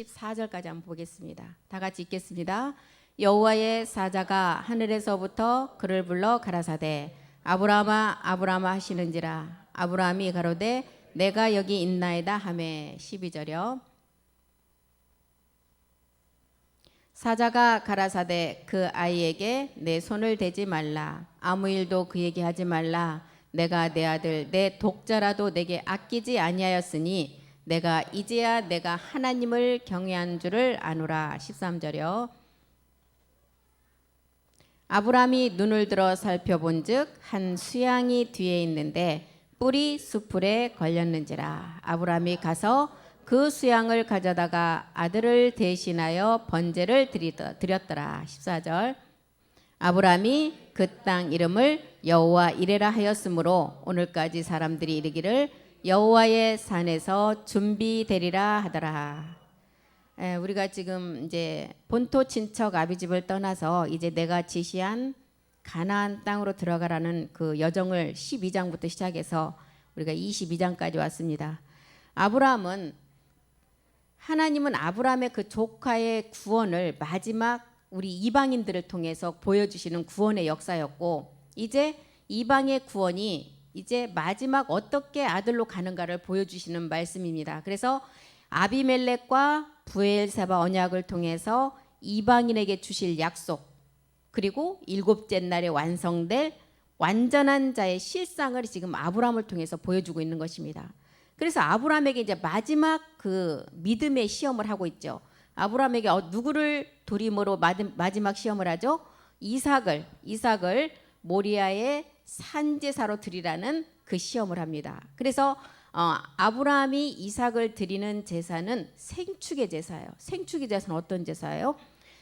14절까지 한번 보겠습니다. 다 같이 읽겠습니다. 여호와의 사자가 하늘에서부터 그를 불러 가라사대 아브라함아 아브라함아 하시는지라. 아브라함이 가로되 내가 여기 있나이다 하매. 12절이요. 사자가 가라사대 그 아이에게 내 손을 대지 말라. 아무 일도 그에게 하지 말라. 내가 내 아들 내 독자라도 내게 아끼지 아니하였으니 내가 이제야 내가 하나님을 경외한 줄을 아노라. 13절이요. 아브라함이 눈을 들어 살펴본즉 한 수양이 뒤에 있는데 뿔이 수풀에 걸렸는지라. 아브라함이 가서 그 수양을 가져다가 아들을 대신하여 번제를 드렸더라. 14절. 아브라함이 그 땅 이름을 여호와 이레라 하였으므로 오늘까지 사람들이 이르기를 여호와의 산에서 준비되리라 하더라. 우리가 지금 이제 본토 친척 아비집을 떠나서 이제 내가 지시한 가나안 땅으로 들어가라는 그 여정을 12장부터 시작해서 우리가 22장까지 왔습니다. 하나님은 아브라함의 그 조카의 구원을 마지막 우리 이방인들을 통해서 보여주시는 구원의 역사였고, 이제 이방의 구원이 이제 마지막 어떻게 아들로 가는가를 보여주시는 말씀입니다. 그래서 아비멜렉과 브엘세바 언약을 통해서 이방인에게 주실 약속, 그리고 일곱째 날에 완성될 완전한 자의 실상을 지금 아브라함을 통해서 보여주고 있는 것입니다. 그래서 아브라함에게 이제 마지막 그 믿음의 시험을 하고 있죠. 아브라함에게 누구를 도림으로 마지막 시험을 하죠? 이삭을 모리아의 산제사로 드리라는 그 시험을 합니다. 그래서 아브라함이 이삭을 드리는 제사는 생축의 제사예요. 생축의 제사는 어떤 제사예요?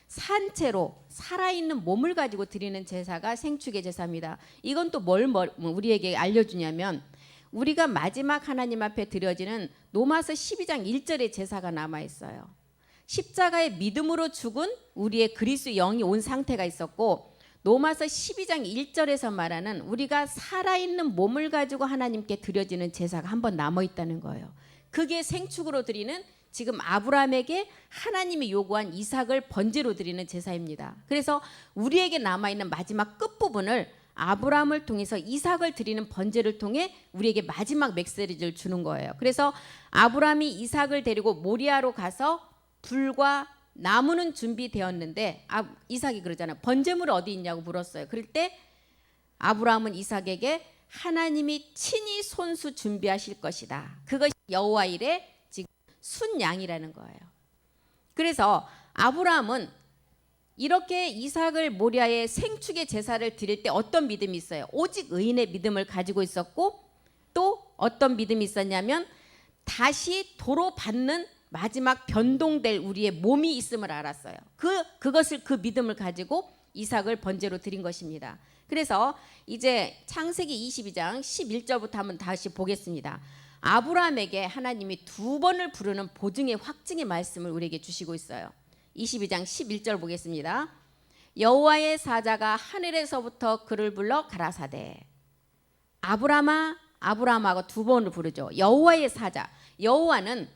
산채로 살아있는 몸을 가지고 드리는 제사가 생축의 제사입니다. 이건 또 뭘 우리에게 알려주냐면, 우리가 마지막 하나님 앞에 드려지는 로마서 12장 1절의 제사가 남아있어요. 십자가의 믿음으로 죽은 우리의 그리스도 영이 온 상태가 있었고, 로마서 12장 1절에서 말하는 우리가 살아있는 몸을 가지고 하나님께 드려지는 제사가 한 번 남아있다는 거예요. 그게 생축으로 드리는, 지금 아브라함에게 하나님이 요구한 이삭을 번제로 드리는 제사입니다. 그래서 우리에게 남아있는 마지막 끝부분을 아브라함을 통해서 이삭을 드리는 번제를 통해 우리에게 마지막 메시지를 주는 거예요. 그래서 아브라함이 이삭을 데리고 모리아로 가서 불과 나무는 준비되었는데 이삭이 그러잖아요. 번제물 어디 있냐고 물었어요. 그럴 때 아브라함은 이삭에게 하나님이 친히 손수 준비하실 것이다. 그것이 여호와 일의 지금 순양이라는 거예요. 그래서 아브라함은 이렇게 이삭을 모리아의 생축의 제사를 드릴 때 어떤 믿음이 있어요? 오직 의인의 믿음을 가지고 있었고, 또 어떤 믿음이 있었냐면 다시 도로 받는 마지막 변동될 우리의 몸이 있음을 알았어요. 그 믿음을 가지고 이삭을 번제로 드린 것입니다. 그래서 이제 창세기 22장 11절부터 한번 다시 보겠습니다. 아브라함에게 하나님이 두 번을 부르는 보증의 확증의 말씀을 우리에게 주시고 있어요. 22장 11절 보겠습니다. 여호와의 사자가 하늘에서부터 그를 불러 가라사대 아브라함아 아브라함하고 두 번을 부르죠. 여호와의 사자, 여호와는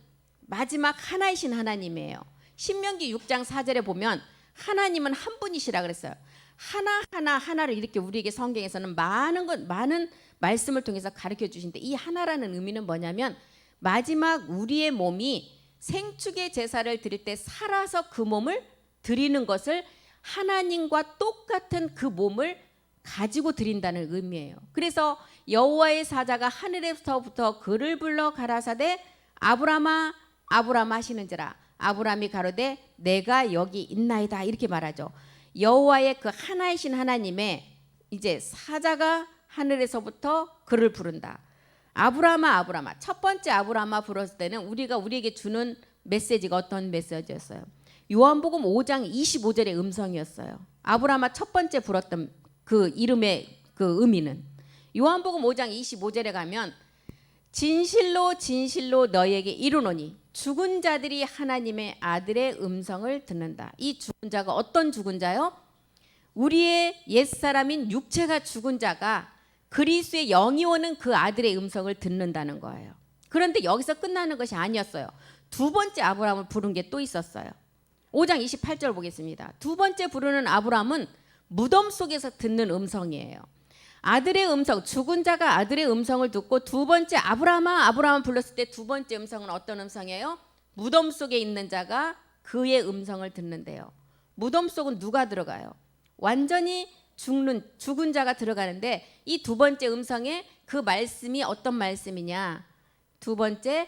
마지막 하나이신 하나님이에요. 신명기 6장 4절에 보면 하나님은 한 분이시라 그랬어요. 하나를 이렇게 우리에게 성경에서는 많은 말씀을 통해서 가르쳐 주신데, 이 하나라는 의미는 뭐냐면 마지막 우리의 몸이 생축의 제사를 드릴 때 살아서 그 몸을 드리는 것을 하나님과 똑같은 그 몸을 가지고 드린다는 의미예요. 그래서 여호와의 사자가 하늘에서부터 그를 불러 가라사대 아브라함아 아브라함 하시는지라. 아브라함이 가로되 내가 여기 있나이다 이렇게 말하죠. 여호와의 그 하나이신 하나님의 이제 사자가 하늘에서부터 그를 부른다. 아브라함아 아브라함아. 첫 번째 아브라함아 불렀을 때는 우리에게 주는 메시지가 어떤 메시지였어요? 요한복음 5장 25절의 음성이었어요. 아브라함아 첫 번째 불었던 그 이름의 그 의미는, 요한복음 5장 25절에 가면 진실로 진실로 너희에게 이르노니 죽은 자들이 하나님의 아들의 음성을 듣는다. 이 죽은 자가 어떤 죽은 자요? 우리의 옛사람인 육체가 죽은 자가 그리스도의 영이 오는 그 아들의 음성을 듣는다는 거예요. 그런데 여기서 끝나는 것이 아니었어요. 두 번째 아브라함을 부른 게 또 있었어요. 5장 28절 보겠습니다. 두 번째 부르는 아브라함은 무덤 속에서 듣는 음성이에요. 아들의 음성, 죽은 자가 아들의 음성을 듣고 두 번째 아브라함아 아브라함을 불렀을 때 두 번째 음성은 어떤 음성이에요? 무덤 속에 있는 자가 그의 음성을 듣는데요. 무덤 속은 누가 들어가요? 완전히 죽은 자가 들어가는데 이 두 번째 음성에 그 말씀이 어떤 말씀이냐? 두 번째,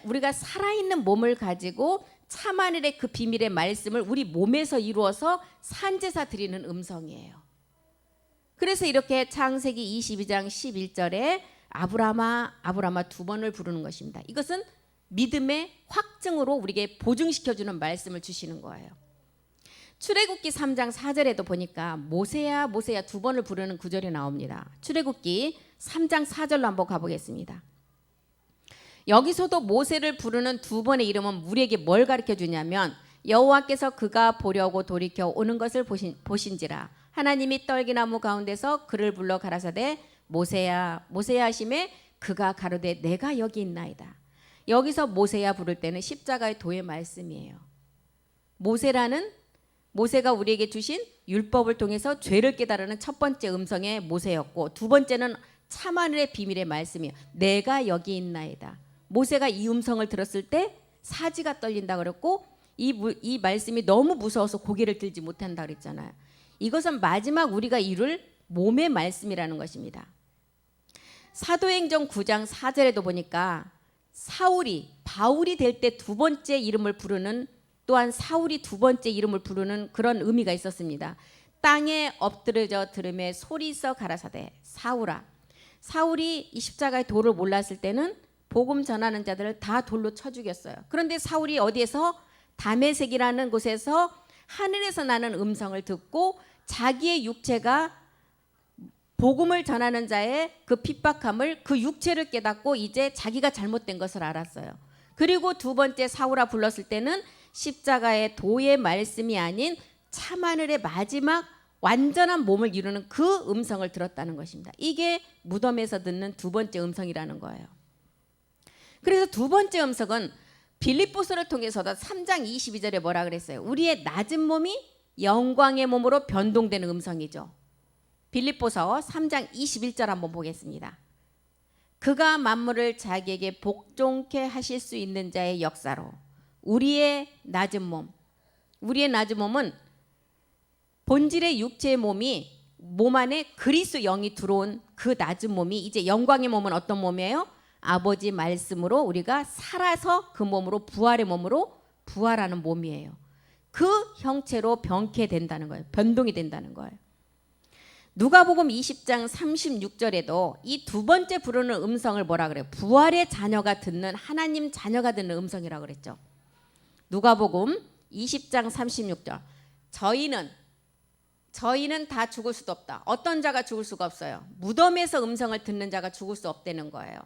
우리가 살아있는 몸을 가지고 참하늘의 그 비밀의 말씀을 우리 몸에서 이루어서 산제사 드리는 음성이에요. 그래서 이렇게 창세기 22장 11절에 아브라함아 아브라함아 두 번을 부르는 것입니다. 이것은 믿음의 확증으로 우리에게 보증시켜주는 말씀을 주시는 거예요. 출애굽기 3장 4절에도 보니까 모세야 모세야 두 번을 부르는 구절이 나옵니다. 출애굽기 3장 4절로 한번 가보겠습니다. 여기서도 모세를 부르는 두 번의 이름은 우리에게 뭘 가르쳐 주냐면 여호와께서 그가 보려고 돌이켜 오는 것을 보신지라 하나님이 떨기나무 가운데서 그를 불러 가라사대 모세야 모세야 하심에 그가 가로되 내가 여기 있나이다. 여기서 모세야 부를 때는 십자가의 도의 말씀이에요. 모세가 우리에게 주신 율법을 통해서 죄를 깨달으는 첫 번째 음성의 모세였고 두 번째는 참하늘의 비밀의 말씀이에요. 내가 여기 있나이다. 모세가 이 음성을 들었을 때 사지가 떨린다 그랬고 이 말씀이 너무 무서워서 고개를 들지 못한다 그랬잖아요. 이것은 마지막 우리가 이룰 몸의 말씀이라는 것입니다. 사도행전 9장 4절에도 보니까 바울이 될 때 두 번째 이름을 부르는 또한 사울이 두 번째 이름을 부르는 그런 의미가 있었습니다. 땅에 엎드려져 들음에 소리서 가라사대 사울이 이 십자가의 도를 몰랐을 때는 복음 전하는 자들을 다 돌로 쳐 죽였어요. 그런데 사울이 어디에서 다메섹이라는 곳에서 하늘에서 나는 음성을 듣고 자기의 육체가 복음을 전하는 자의 그 핍박함을 그 육체를 깨닫고 이제 자기가 잘못된 것을 알았어요. 그리고 두 번째 사울아 불렀을 때는 십자가의 도의 말씀이 아닌 참하늘의 마지막 완전한 몸을 이루는 그 음성을 들었다는 것입니다. 이게 무덤에서 듣는 두 번째 음성이라는 거예요. 그래서 두 번째 음성은 빌립보서를 통해서도 3장 22절에 뭐라 그랬어요? 우리의 낮은 몸이 영광의 몸으로 변동되는 음성이죠. 빌립보서 3장 21절 한번 보겠습니다. 그가 만물을 자기에게 복종케 하실 수 있는 자의 역사로 우리의 낮은 몸은 본질의 육체의 몸이 몸 안에 그리스도 영이 들어온 그 낮은 몸이 이제 영광의 몸은 어떤 몸이에요? 아버지 말씀으로 우리가 살아서 그 몸으로 부활의 몸으로 부활하는 몸이에요. 그 형체로 변케 된다는 거예요. 변동이 된다는 거예요. 누가복음 20장 36절에도 이 두 번째 부르는 음성을 뭐라 그래요? 부활의 자녀가 듣는 하나님 자녀가 듣는 음성이라고 그랬죠. 누가복음 20장 36절 저희는 다 죽을 수도 없다. 어떤 자가 죽을 수가 없어요. 무덤에서 음성을 듣는 자가 죽을 수 없다는 거예요.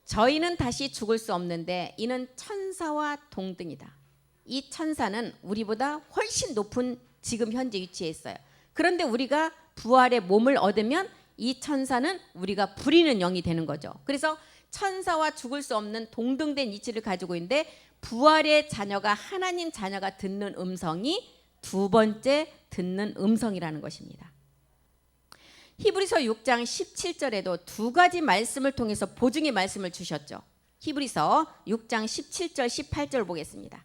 저희는 다시 죽을 수 없는데 이는 천사와 동등이다. 이 천사는 우리보다 훨씬 높은 지금 현재 위치에 있어요. 그런데 우리가 부활의 몸을 얻으면 이 천사는 우리가 부리는 영이 되는 거죠. 그래서 천사와 죽을 수 없는 동등된 이치를 가지고 있는데 부활의 자녀가 하나님 자녀가 듣는 음성이 두 번째 듣는 음성이라는 것입니다. 히브리서 6장 17절에도 두 가지 말씀을 통해서 보증의 말씀을 주셨죠. 히브리서 6장 17절 18절 보겠습니다.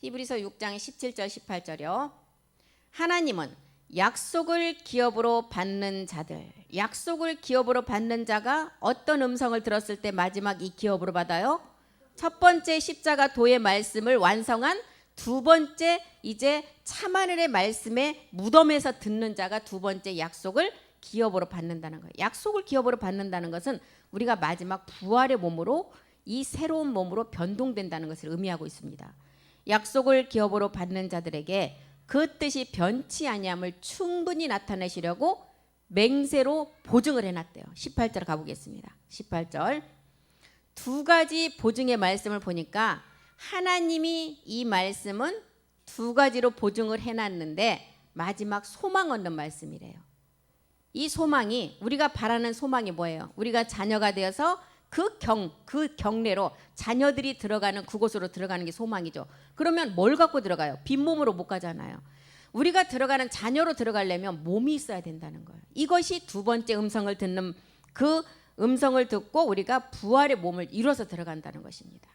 히브리서 6장 17절 18절이요. 하나님은 약속을 기업으로 받는 자가 어떤 음성을 들었을 때 마지막 이 기업으로 받아요? 첫 번째 십자가 도의 말씀을 완성한 두 번째 이제 참하늘의 말씀에 무덤에서 듣는 자가 두 번째 약속을 기업으로 받는다는 거예요. 약속을 기업으로 받는다는 것은 우리가 마지막 부활의 몸으로 이 새로운 몸으로 변동된다는 것을 의미하고 있습니다. 약속을 기업으로 받는 자들에게 그 뜻이 변치 아니함을 충분히 나타내시려고 맹세로 보증을 해놨대요. 18절 가보겠습니다. 18절 두 가지 보증의 말씀을 보니까 하나님이 이 말씀은 두 가지로 보증을 해놨는데 마지막 소망 얻는 말씀이래요. 이 소망이 우리가 바라는 소망이 뭐예요? 우리가 자녀가 되어서 그 경내로 자녀들이 들어가는 그곳으로 들어가는 게 소망이죠. 그러면 뭘 갖고 들어가요? 빈몸으로 못 가잖아요. 우리가 들어가는 자녀로 들어가려면 몸이 있어야 된다는 거예요. 이것이 두 번째 음성을 듣는 그 음성을 듣고 우리가 부활의 몸을 이뤄서 들어간다는 것입니다.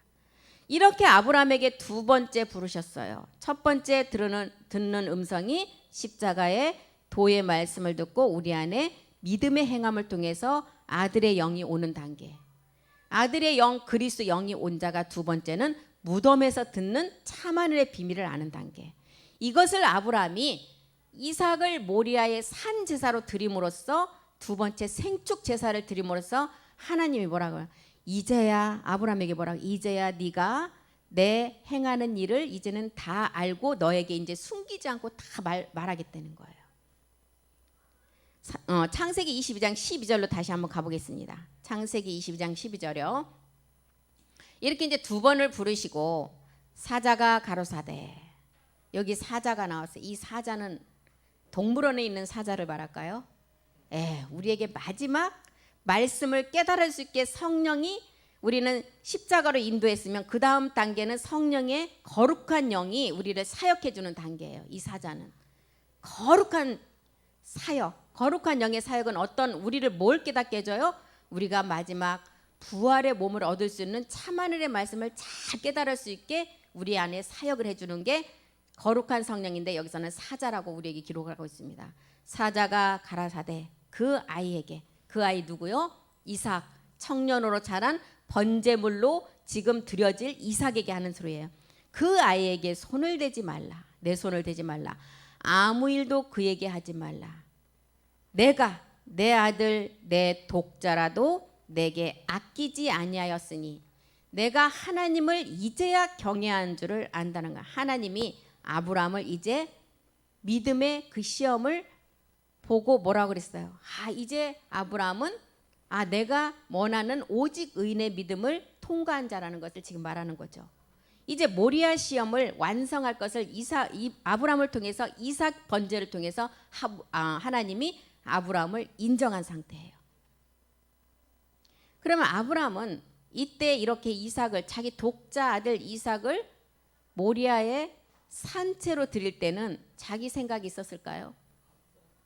이렇게 아브라함에게 두 번째 부르셨어요. 첫 번째 듣는 음성이 십자가의 도의 말씀을 듣고 우리 안에 믿음의 행함을 통해서 아들의 영이 오는 단계. 아들의 영 그리스도 영이 온 자가 두 번째는 무덤에서 듣는 참하늘의 비밀을 아는 단계. 이것을 아브라함이 이삭을 모리아의 산 제사로 드림으로써 두 번째 생축 제사를 드림으로써 하나님이 뭐라고 해요? 이제야 아브라함에게 뭐라고? 이제야 네가 내 행하는 일을 이제는 다 알고 너에게 이제 숨기지 않고 다 말하겠다는 거예요. 창세기 22장 12절로 다시 한번 가보겠습니다. 창세기 22장 12절이요. 이렇게 이제 두 번을 부르시고 사자가 가로사대. 여기 사자가 나왔어요. 이 사자는 동물원에 있는 사자를 말할까요? 우리에게 마지막 말씀을 깨달을 수 있게 성령이 우리는 십자가로 인도했으면 그 다음 단계는 성령의 거룩한 영이 우리를 사역해 주는 단계예요. 이 사자는 거룩한 사역, 거룩한 영의 사역은 어떤 우리를 뭘 깨닫게 해줘요? 우리가 마지막 부활의 몸을 얻을 수 있는 참하늘의 말씀을 잘 깨달을 수 있게 우리 안에 사역을 해주는 게 거룩한 성령인데 여기서는 사자라고 우리에게 기록하고 있습니다. 사자가 가라사대 그 아이에게, 그 아이 누구요? 이삭, 청년으로 자란 번제물로 지금 드려질 이삭에게 하는 소리예요. 그 아이에게 손을 대지 말라. 내 손을 대지 말라. 아무 일도 그에게 하지 말라. 내가 내 아들 내 독자라도 내게 아끼지 아니하였으니 내가 하나님을 이제야 경외한 줄을 안다는 거야. 하나님이 아브라함을 이제 믿음의 그 시험을 보고 뭐라고 그랬어요? 이제 아브라함은 내가 원하는 오직 의인의 믿음을 통과한 자라는 것을 지금 말하는 거죠. 이제 모리아 시험을 완성할 것을 아브라함을 통해서 이삭 번제를 통해서 하나님이 아브라함을 인정한 상태예요. 그러면 아브라함은 이때 이렇게 이삭을 자기 독자 아들 이삭을 모리아의 산채로 드릴 때는 자기 생각이 있었을까요?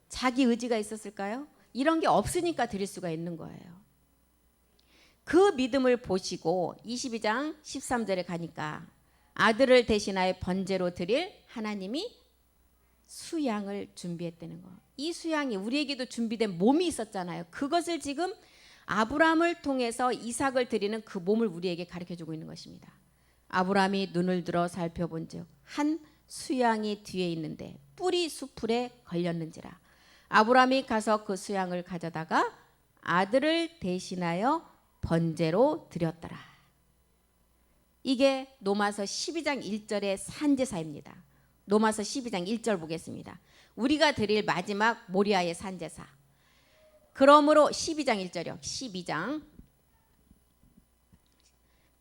자기 의지가 있었을까요? 이런 게 없으니까 드릴 수가 있는 거예요. 그 믿음을 보시고 22장 13절에 가니까 아들을 대신하여 번제로 드릴 하나님이 수양을 준비했다는 거. 이 수양이 우리에게도 준비된 몸이 있었잖아요. 그것을 지금 아브라함을 통해서 이삭을 드리는 그 몸을 우리에게 가르쳐주고 있는 것입니다. 아브라함이 눈을 들어 살펴본즉 한 수양이 뒤에 있는데 뿔이 수풀에 걸렸는지라. 아브라함이 가서 그 수양을 가져다가 아들을 대신하여 번제로 드렸더라. 이게 로마서 12장 1절의 산제사입니다. 로마서 12장 1절 보겠습니다. 우리가 드릴 마지막 모리아의 산제사. 그러므로 12장 1절이요. 12장.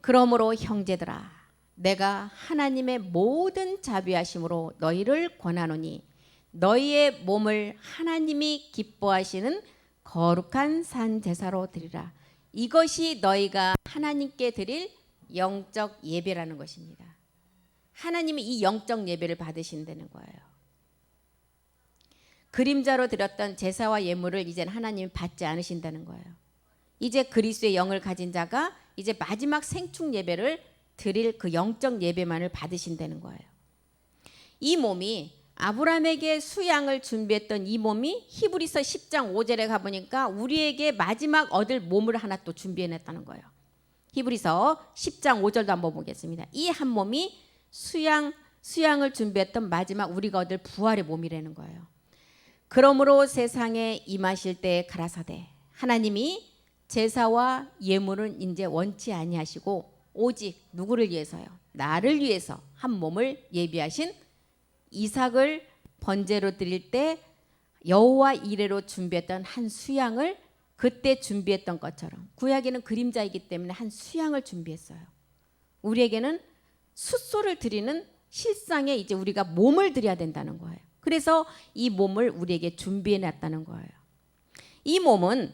그러므로 형제들아 내가 하나님의 모든 자비하심으로 너희를 권하노니 너희의 몸을 하나님이 기뻐하시는 거룩한 산 제사로 드리라. 이것이 너희가 하나님께 드릴 영적 예배라는 것입니다. 하나님이 이 영적 예배를 받으신다는 거예요. 그림자로 드렸던 제사와 예물을 이제는 하나님이 받지 않으신다는 거예요. 이제 그리스도의 영을 가진 자가 이제 마지막 생축 예배를 드릴 그 영적 예배만을 받으신다는 거예요. 이 몸이 아브라함에게 수양을 준비했던 이 몸이 히브리서 10장 5절에 가보니까 우리에게 마지막 얻을 몸을 하나 또 준비해냈다는 거예요. 히브리서 10장 5절도 한번 보겠습니다. 이 한 몸이 수양을 준비했던 마지막 우리가 얻을 부활의 몸이라는 거예요. 그러므로 세상에 임하실 때 가라사대 하나님이 제사와 예물은 이제 원치 아니하시고 오직 누구를 위해서요? 나를 위해서 한 몸을 예비하신 이삭을 번제로 드릴 때 여호와 이레로 준비했던 한 수양을 그때 준비했던 것처럼 구약에는 그림자이기 때문에 한 수양을 준비했어요. 우리에게는 숫소를 드리는 실상에 이제 우리가 몸을 드려야 된다는 거예요. 그래서 이 몸을 우리에게 준비해 놨다는 거예요. 이 몸은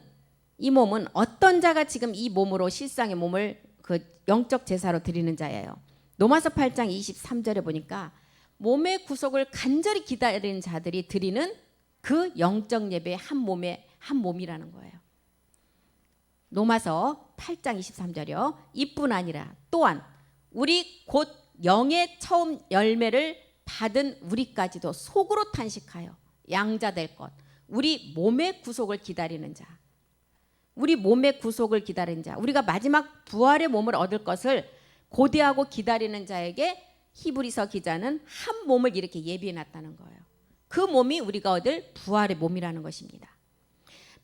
이 몸은 어떤 자가 지금 이 몸으로 실상의 몸을 그 영적 제사로 드리는 자예요. 로마서 8장 23절에 보니까 몸의 구속을 간절히 기다리는 자들이 드리는 그 영적 예배의 한 몸이라는 거예요. 로마서 8장 23절이요. 이뿐 아니라 또한 우리 곧 영의 처음 열매를 받은 우리까지도 속으로 탄식하여 양자 될 것, 우리 몸의 구속을 기다리는 자, 우리 몸의 구속을 기다리는 자, 우리가 마지막 부활의 몸을 얻을 것을 고대하고 기다리는 자에게 히브리서 기자는 한 몸을 이렇게 예비해 놨다는 거예요. 그 몸이 우리가 얻을 부활의 몸이라는 것입니다.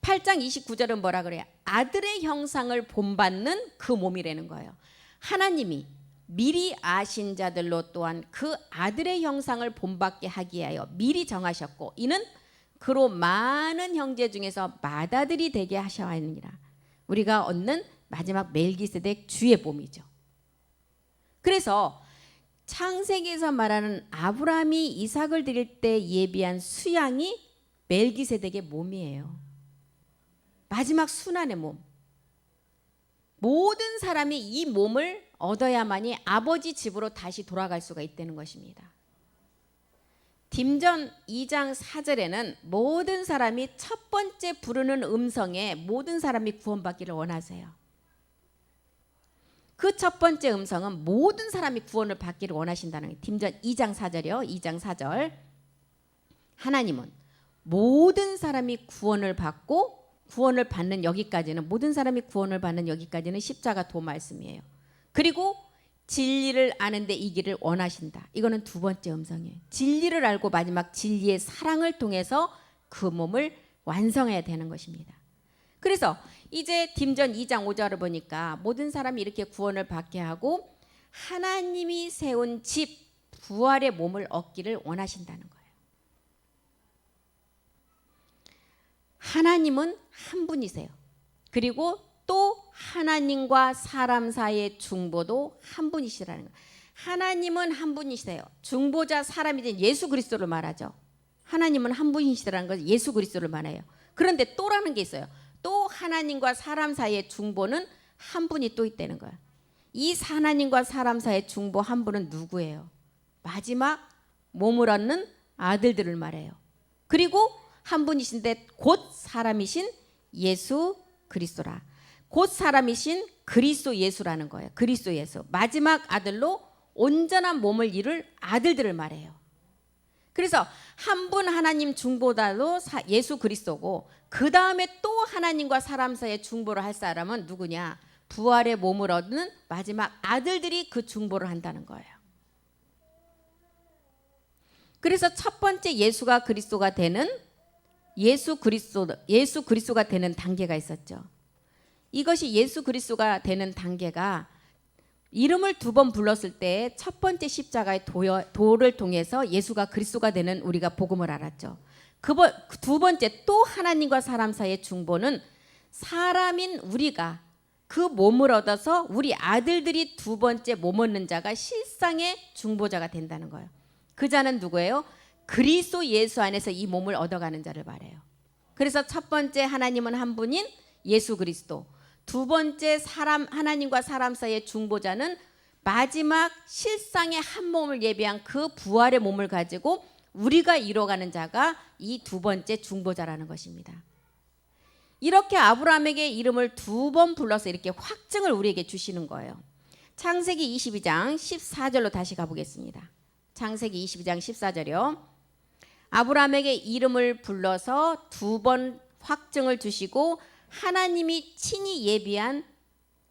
8장 29절은 뭐라 그래요? 아들의 형상을 본받는 그 몸이라는 거예요. 하나님이 미리 아신 자들로 또한 그 아들의 형상을 본받게 하기 위하여 미리 정하셨고 이는 그로 많은 형제 중에서 맏아들이 되게 하셔하느니라. 우리가 얻는 마지막 멜기세덱 주의 몸이죠. 그래서 창세기에서 말하는 아브라함이 이삭을 드릴 때 예비한 수양이 멜기세덱의 몸이에요. 마지막 순환의 몸. 모든 사람이 이 몸을 얻어야만이 아버지 집으로 다시 돌아갈 수가 있다는 것입니다. 딤전 2장 4절에는 모든 사람이 첫 번째 부르는 음성에 모든 사람이 구원받기를 원하세요. 그 첫 번째 음성은 모든 사람이 구원을 받기를 원하신다는 거예요. 딤전 2장 4절이요. 2장 4절. 하나님은 모든 사람이 구원을 받고 구원을 받는 여기까지는 모든 사람이 구원을 받는 여기까지는 십자가 도 말씀이에요. 그리고 진리를 아는데 이기를 원하신다. 이거는 두 번째 음성이에요. 진리를 알고 마지막 진리의 사랑을 통해서 그 몸을 완성해야 되는 것입니다. 그래서 이제 딤전 2장 5절을 보니까 모든 사람이 이렇게 구원을 받게 하고 하나님이 세운 집 부활의 몸을 얻기를 원하신다는 거예요. 하나님은 한 분이세요. 그리고 또 하나님과 사람 사이의 중보도 한 분이시라는 거예요. 하나님은 한 분이세요. 중보자 사람이 된 예수 그리스도를 말하죠. 하나님은 한 분이시라는 것을 예수 그리스도를 말해요. 그런데 또라는 게 있어요. 또 하나님과 사람 사이의 중보는 한 분이 또 있다는 거예요. 이 하나님과 사람 사이의 중보 한 분은 누구예요? 마지막 몸을 얻는 아들들을 말해요. 그리고 한 분이신데 곧 사람이신 예수 그리스도라. 곧 사람이신 그리스도 예수라는 거예요. 그리스도 예수. 마지막 아들로 온전한 몸을 이룰 아들들을 말해요. 그래서 한 분 하나님 중보자도 예수 그리스도고 그 다음에 또 하나님과 사람 사이의 중보를 할 사람은 누구냐? 부활의 몸을 얻는 마지막 아들들이 그 중보를 한다는 거예요. 그래서 첫 번째 예수가 그리스도가 되는 예수 그리스도가 되는 단계가 있었죠. 이것이 예수 그리스도가 되는 단계가 이름을 두 번 불렀을 때 첫 번째 십자가의 도를 통해서 예수가 그리스도가 되는 우리가 복음을 알았죠. 두 번째 또 하나님과 사람 사이의 중보는 사람인 우리가 그 몸을 얻어서 우리 아들들이 두 번째 몸 얻는 자가 실상의 중보자가 된다는 거예요. 그 자는 누구예요? 그리스도 예수 안에서 이 몸을 얻어가는 자를 말해요. 그래서 첫 번째 하나님은 한 분인 예수 그리스도, 두 번째 하나님과 사람 사이의 중보자는 마지막 실상의 한 몸을 예비한 그 부활의 몸을 가지고 우리가 이뤄가는 자가 이 두 번째 중보자라는 것입니다. 이렇게 아브라함에게 이름을 두 번 불러서 이렇게 확증을 우리에게 주시는 거예요. 창세기 22장 14절로 다시 가보겠습니다. 창세기 22장 14절이요. 아브라함에게 이름을 불러서 두 번 확증을 주시고 하나님이 친히 예비한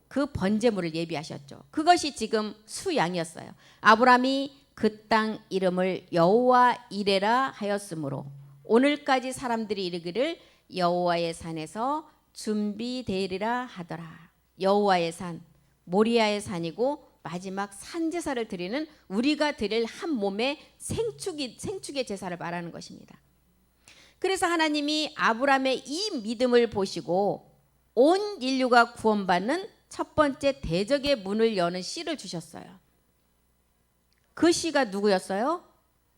그 번제물을 예비하셨죠. 그것이 지금 수양이었어요. 아브라함이 그 땅 이름을 여호와 이레라 하였으므로 오늘까지 사람들이 이르기를 여호와의 산에서 준비되리라 하더라. 여호와의 산, 모리아의 산이고 마지막 산제사를 드리는 우리가 드릴 한 몸의 생축의 제사를 말하는 것입니다. 그래서 하나님이 아브라함의 이 믿음을 보시고 온 인류가 구원받는 첫 번째 대적의 문을 여는 씨를 주셨어요. 그 씨가 누구였어요?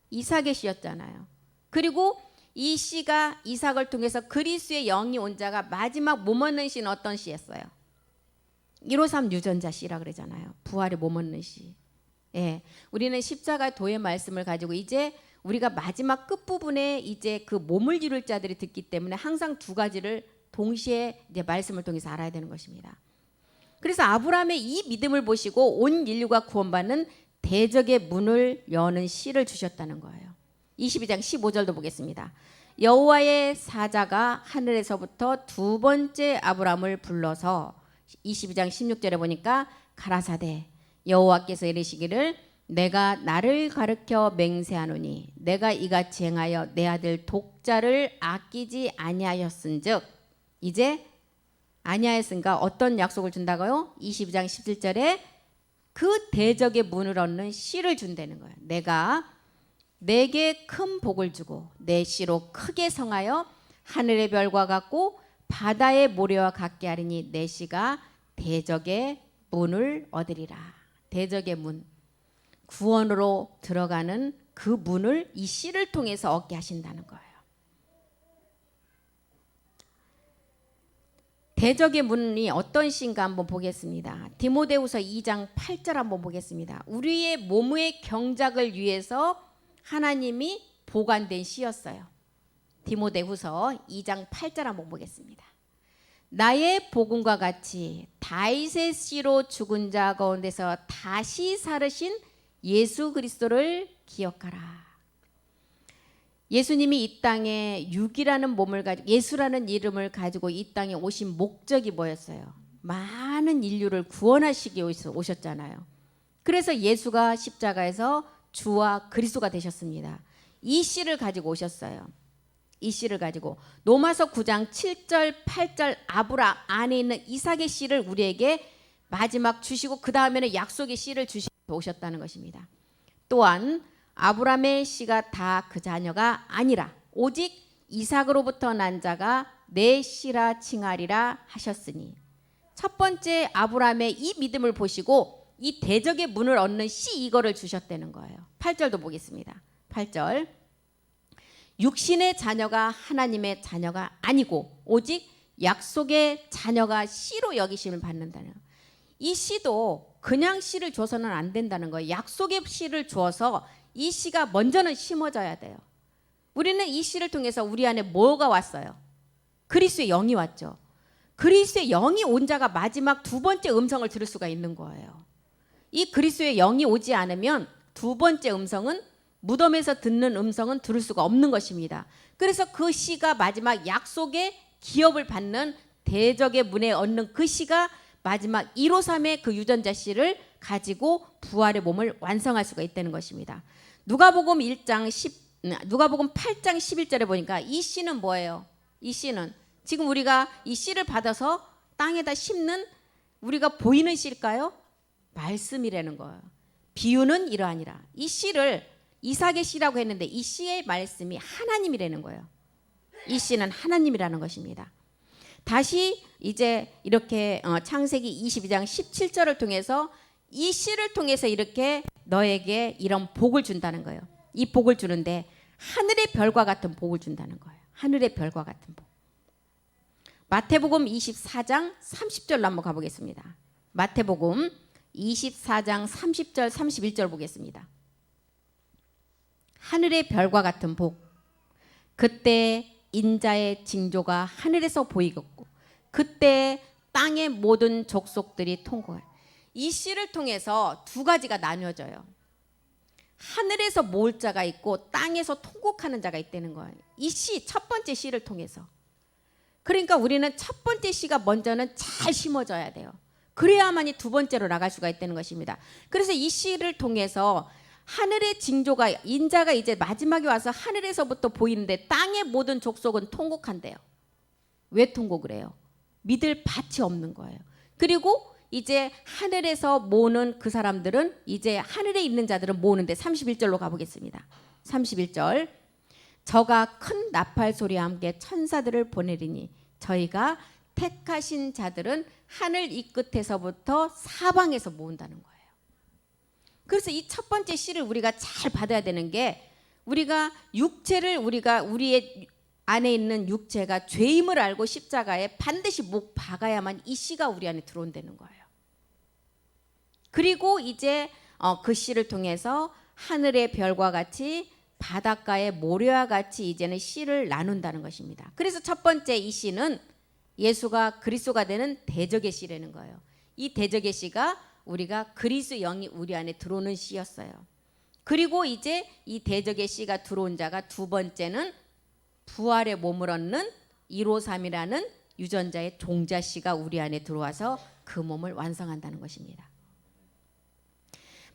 이삭의 씨였잖아요. 그리고 이 씨가 이삭을 통해서 그리스도의 영이 온 자가 마지막 몸 얻는 씨는 어떤 씨였어요? 153 유전자 씨라 그러잖아요. 부활의 몸 얻는 씨. 예, 우리는 십자가 도의 말씀을 가지고 이제 우리가 마지막 끝부분에 이제 그 몸을 이룰 자들이 듣기 때문에 항상 두 가지를 동시에 이제 말씀을 통해서 알아야 되는 것입니다. 그래서 아브라함의 이 믿음을 보시고 온 인류가 구원받는 대적의 문을 여는 씨를 주셨다는 거예요. 22장 15절도 보겠습니다. 여호와의 사자가 하늘에서부터 두 번째 아브라함을 불러서 22장 16절에 보니까 가라사대 여호와께서 이르시기를 내가 나를 가르쳐 맹세하노니 내가 이같이 행하여 내 아들 독자를 아끼지 아니하였은즉 이제 아니하였으니까 어떤 약속을 준다고요? 22장 17절에 그 대적의 문을 얻는 씨를 준다는 거예요. 내가 내게 큰 복을 주고 내 씨로 크게 성하여 하늘의 별과 같고 바다의 모래와 같게 하리니 내 씨가 대적의 문을 얻으리라. 대적의 문, 구원으로 들어가는 그 문을 이 씨를 통해서 얻게 하신다는 거예요. 대적의 문이 어떤 씨인가 한번 보겠습니다. 디모데후서 2장 8절 한번 보겠습니다. 우리의 몸의 경작을 위해서 하나님이 보관된 씨였어요. 디모데후서 2장 8절 한번 보겠습니다. 나의 복음과 같이 다윗의 씨로 죽은 자 가운데서 다시 살으신 예수 그리스도를 기억하라. 예수님이 이 땅에 육이라는 몸을 가지고 예수라는 이름을 가지고 이 땅에 오신 목적이 뭐였어요? 많은 인류를 구원하시기 위해서 오셨잖아요. 그래서 예수가 십자가에서 주와 그리스도가 되셨습니다. 이 씨를 가지고 오셨어요. 이 씨를 가지고 로마서 9장 7절 8절 아브라함 안에 있는 이삭의 씨를 우리에게 마지막 주시고 그 다음에는 약속의 씨를 주시고 오셨다는 것입니다. 또한 아브라함의 씨가 다 그 자녀가 아니라 오직 이삭으로부터 난 자가 내 씨라 칭하리라 하셨으니 첫 번째 아브라함의 이 믿음을 보시고 이 대적의 문을 얻는 씨 이거를 주셨다는 거예요. 8절도 보겠습니다. 8절 육신의 자녀가 하나님의 자녀가 아니고 오직 약속의 자녀가 씨로 여기심을 받는다는 이 씨도 그냥 씨를 줘서는 안 된다는 거예요. 약속의 씨를 주어서 이 씨가 먼저는 심어져야 돼요. 우리는 이 씨를 통해서 우리 안에 뭐가 왔어요? 그리스도의 영이 왔죠. 그리스도의 영이 온 자가 마지막 두 번째 음성을 들을 수가 있는 거예요. 이 그리스도의 영이 오지 않으면 두 번째 음성은 무덤에서 듣는 음성은 들을 수가 없는 것입니다. 그래서 그 씨가 마지막 약속의 기업을 받는 대적의 문에 얻는 그 씨가 마지막 153의 그 유전자 씨를 가지고 부활의 몸을 완성할 수가 있다는 것입니다. 누가복음 8장 11절에 보니까 이 씨는 뭐예요? 이 씨는 지금 우리가 이 씨를 받아서 땅에다 심는 우리가 보이는 씨일까요? 말씀이라는 거예요. 비유는 이러하니라. 이 씨를 이삭의 씨라고 했는데 이 씨의 말씀이 하나님이라는 거예요. 이 씨는 하나님이라는 것입니다. 다시 이제 이렇게 창세기 22장 17절을 통해서 이 씨를 통해서 이렇게 너에게 이런 복을 준다는 거예요. 이 복을 주는데 하늘의 별과 같은 복을 준다는 거예요. 하늘의 별과 같은 복. 마태복음 24장 30절로 한번 가보겠습니다. 마태복음 24장 30절 31절 보겠습니다. 하늘의 별과 같은 복. 그때 인자의 징조가 하늘에서 보이겠고 그때 땅의 모든 족속들이 통곡할. 이 씨를 통해서 두 가지가 나뉘어져요. 하늘에서 모을 자가 있고 땅에서 통곡하는 자가 있다는 거예요. 이 씨, 첫 번째 씨를 통해서. 그러니까 우리는 첫 번째 씨가 먼저는 잘 심어져야 돼요. 그래야만이 두 번째로 나갈 수가 있다는 것입니다. 그래서 이 씨를 통해서 하늘의 징조가 인자가 이제 마지막에 와서 하늘에서부터 보이는데 땅의 모든 족속은 통곡한대요. 왜 통곡을 해요? 믿을 밭이 없는 거예요. 그리고 이제 하늘에서 모으는 그 사람들은 이제 하늘에 있는 자들은 모으는데 31절로 가보겠습니다. 31절 저가 큰 나팔 소리와 함께 천사들을 보내리니 저희가 택하신 자들은 하늘 이 끝에서부터 사방에서 모은다는 거예요. 그래서 이 첫 번째 씨를 우리가 잘 받아야 되는 게 우리가 육체를 우리의 안에 있는 육체가 죄임을 알고 십자가에 반드시 못 박아야만 이 씨가 우리 안에 들어온다는 거예요. 그리고 이제 그 씨를 통해서 하늘의 별과 같이 바닷가의 모래와 같이 이제는 씨를 나눈다는 것입니다. 그래서 첫 번째 이 씨는 예수가 그리스도가 되는 대적의 씨라는 거예요. 이 대적의 씨가 우리가 그리스도 영이 우리 안에 들어오는 씨였어요. 그리고 이제 이 대적의 씨가 들어온 자가 두 번째는 부활의 몸을 얻는 153이라는 유전자의 종자 씨가 우리 안에 들어와서 그 몸을 완성한다는 것입니다.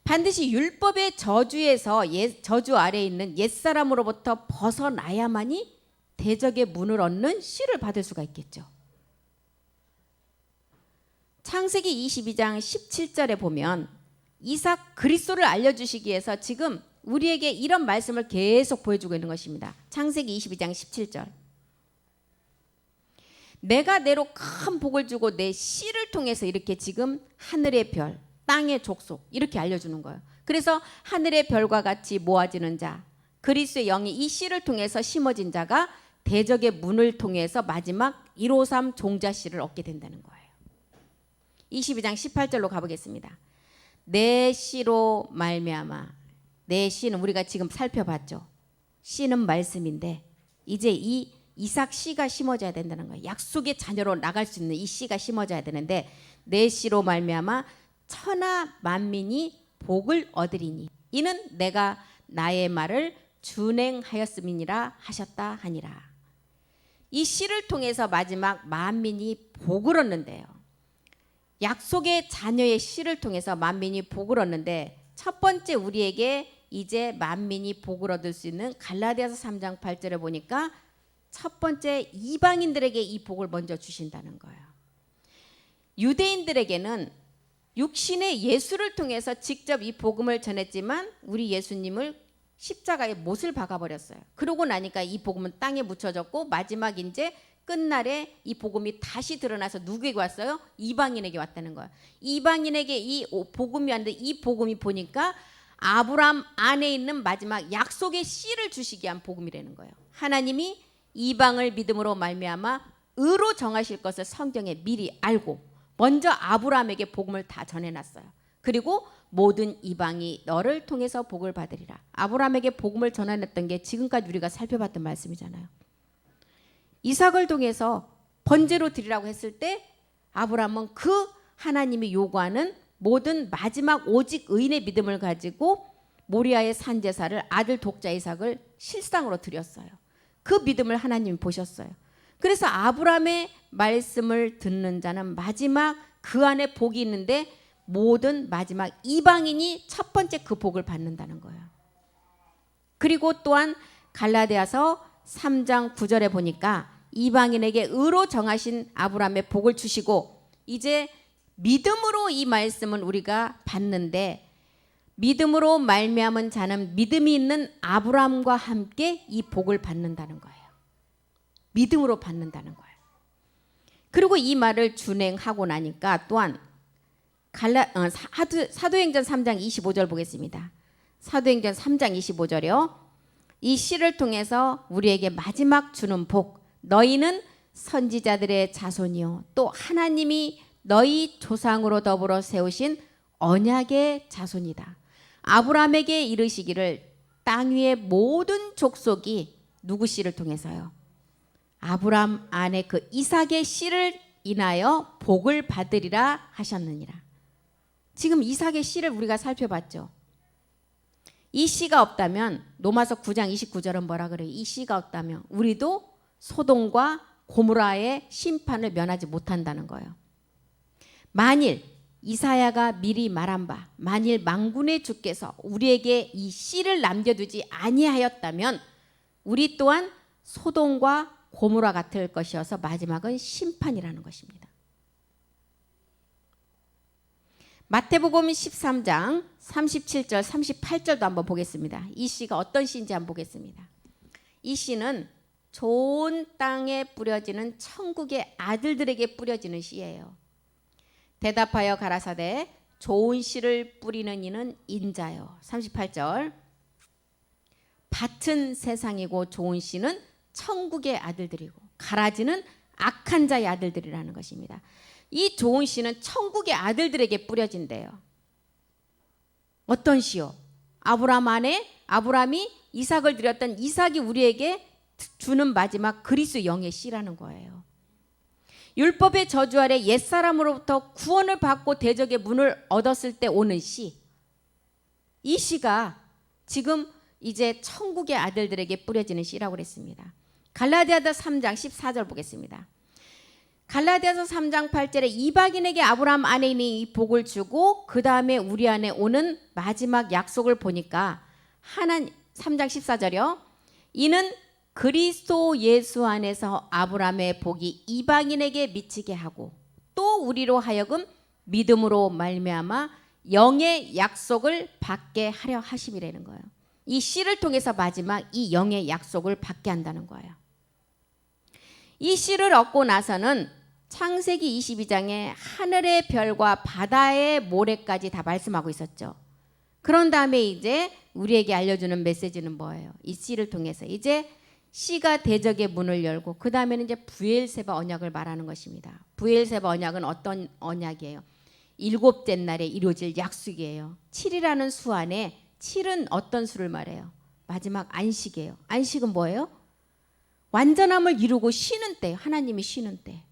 반드시 율법의 저주에서 저주 아래에 있는 옛사람으로부터 벗어나야만이 대적의 문을 얻는 씨를 받을 수가 있겠죠. 창세기 22장 17절에 보면 이삭 그리스도를 알려주시기 위해서 지금 우리에게 이런 말씀을 계속 보여주고 있는 것입니다. 창세기 22장 17절. 내가 내로 큰 복을 주고 내 씨를 통해서 이렇게 지금 하늘의 별, 땅의 족속 이렇게 알려주는 거예요. 그래서 하늘의 별과 같이 모아지는 자, 그리스도의 영이 이 씨를 통해서 심어진 자가 대적의 문을 통해서 마지막 153 종자 씨를 얻게 된다는 거예요. 22장 18절로 가보겠습니다. 내 씨로 말미암아, 내 씨는 우리가 지금 살펴봤죠. 씨는 말씀인데 이제 이 이삭 씨가 심어져야 된다는 거예요. 약속의 자녀로 나갈 수 있는 이 씨가 심어져야 되는데 내 씨로 말미암아 천하 만민이 복을 얻으리니 이는 내가 나의 말을 준행하였음이니라 하셨다 하니라. 이 씨를 통해서 마지막 만민이 복을 얻는데요. 약속의 자녀의 씨를 통해서 만민이 복을 얻는데 첫 번째 우리에게 이제 만민이 복을 얻을 수 있는 갈라디아서 3장 8절에 보니까 첫 번째 이방인들에게 이 복을 먼저 주신다는 거예요. 유대인들에게는 육신의 예수를 통해서 직접 이 복음을 전했지만 우리 예수님을 십자가에 못을 박아버렸어요. 그러고 나니까 이 복음은 땅에 묻혀졌고 마지막 이제 끝날에 이 복음이 다시 드러나서 누구에게 왔어요? 이방인에게 왔다는 거예요. 이방인에게 이 복음이 왔는데 이 복음이 보니까 아브라함 안에 있는 마지막 약속의 씨를 주시기 위한 복음이라는 거예요. 하나님이 이방을 믿음으로 말미암아 의로 정하실 것을 성경에 미리 알고 먼저 아브라함에게 복음을 다 전해놨어요. 그리고 모든 이방이 너를 통해서 복을 받으리라. 아브라함에게 복음을 전해냈던 게 지금까지 우리가 살펴봤던 말씀이잖아요. 이삭을 통해서 번제로 드리라고 했을 때 아브라함은 그 하나님이 요구하는 모든 마지막 오직 의인의 믿음을 가지고 모리아의 산제사를 아들 독자 이삭을 실상으로 드렸어요. 그 믿음을 하나님이 보셨어요. 그래서 아브라함의 말씀을 듣는 자는 마지막 그 안에 복이 있는데 모든 마지막 이방인이 첫 번째 그 복을 받는다는 거예요. 그리고 또한 갈라디아서 3장 9절에 보니까 이방인에게 의로 정하신 아브라함의 복을 주시고 이제 믿음으로 이 말씀은 우리가 받는데 믿음으로 말미암은 자는 믿음이 있는 아브라함과 함께 이 복을 받는다는 거예요. 믿음으로 받는다는 거예요. 그리고 이 말을 준행하고 나니까 또한 사도행전 3장 25절 보겠습니다. 사도행전 3장 25절이요. 이 씨를 통해서 우리에게 마지막 주는 복 너희는 선지자들의 자손이요 또 하나님이 너희 조상으로 더불어 세우신 언약의 자손이다. 아브라함에게 이르시기를 땅 위의 모든 족속이 누구 씨를 통해서요? 아브라함 안에 그 이삭의 씨를 인하여 복을 받으리라 하셨느니라. 지금 이삭의 씨를 우리가 살펴봤죠. 이 씨가 없다면 로마서 9장 29절은 뭐라 그래요? 이 씨가 없다면 우리도 소돔과 고모라의 심판을 면하지 못한다는 거예요. 만일 이사야가 미리 말한 바 만일 만군의 주께서 우리에게 이 씨를 남겨두지 아니하였다면 우리 또한 소돔과 고모라 같을 것이어서 마지막은 심판이라는 것입니다. 마태복음 13장 37절 38절도 한번 보겠습니다. 이 씨가 어떤 씨인지 한번 보겠습니다. 이 씨는 좋은 땅에 뿌려지는 천국의 아들들에게 뿌려지는 씨예요. 대답하여 가라사대 좋은 씨를 뿌리는 이는 인자요. 38절 밭은 세상이고 좋은 씨는 천국의 아들들이고 가라지는 악한 자의 아들들이라는 것입니다. 이 좋은 씨는 천국의 아들들에게 뿌려진대요. 어떤 씨요? 아브라함 안에 아브라함이 이삭을 드렸던 이삭이 우리에게 주는 마지막 그리스도 영의 씨라는 거예요. 율법의 저주 아래 옛사람으로부터 구원을 받고 대적의 문을 얻었을 때 오는 씨, 이 씨가 지금 이제 천국의 아들들에게 뿌려지는 씨라고 그랬습니다. 갈라디아서 3장 14절 보겠습니다. 갈라디아서 3장 8절에 이방인에게 아브라함 안에 있는 이 복을 주고 그 다음에 우리 안에 오는 마지막 약속을 보니까 3장 14절이요. 이는 그리스도 예수 안에서 아브라함의 복이 이방인에게 미치게 하고 또 우리로 하여금 믿음으로 말미암아 영의 약속을 받게 하려 하심이라는 거예요. 이 씨를 통해서 마지막 이 영의 약속을 받게 한다는 거예요. 이 씨를 얻고 나서는 창세기 22장에 하늘의 별과 바다의 모래까지 다 말씀하고 있었죠. 그런 다음에 이제 우리에게 알려주는 메시지는 뭐예요? 이 씨를 통해서 이제 씨가 대적의 문을 열고 그 다음에는 이제 브엘세바 언약을 말하는 것입니다. 브엘세바 언약은 어떤 언약이에요? 일곱째 날에 이루어질 약속이에요. 7이라는 수 안에 7은 어떤 수를 말해요? 마지막 안식이에요. 안식은 뭐예요? 완전함을 이루고 쉬는 때, 하나님이 쉬는 때.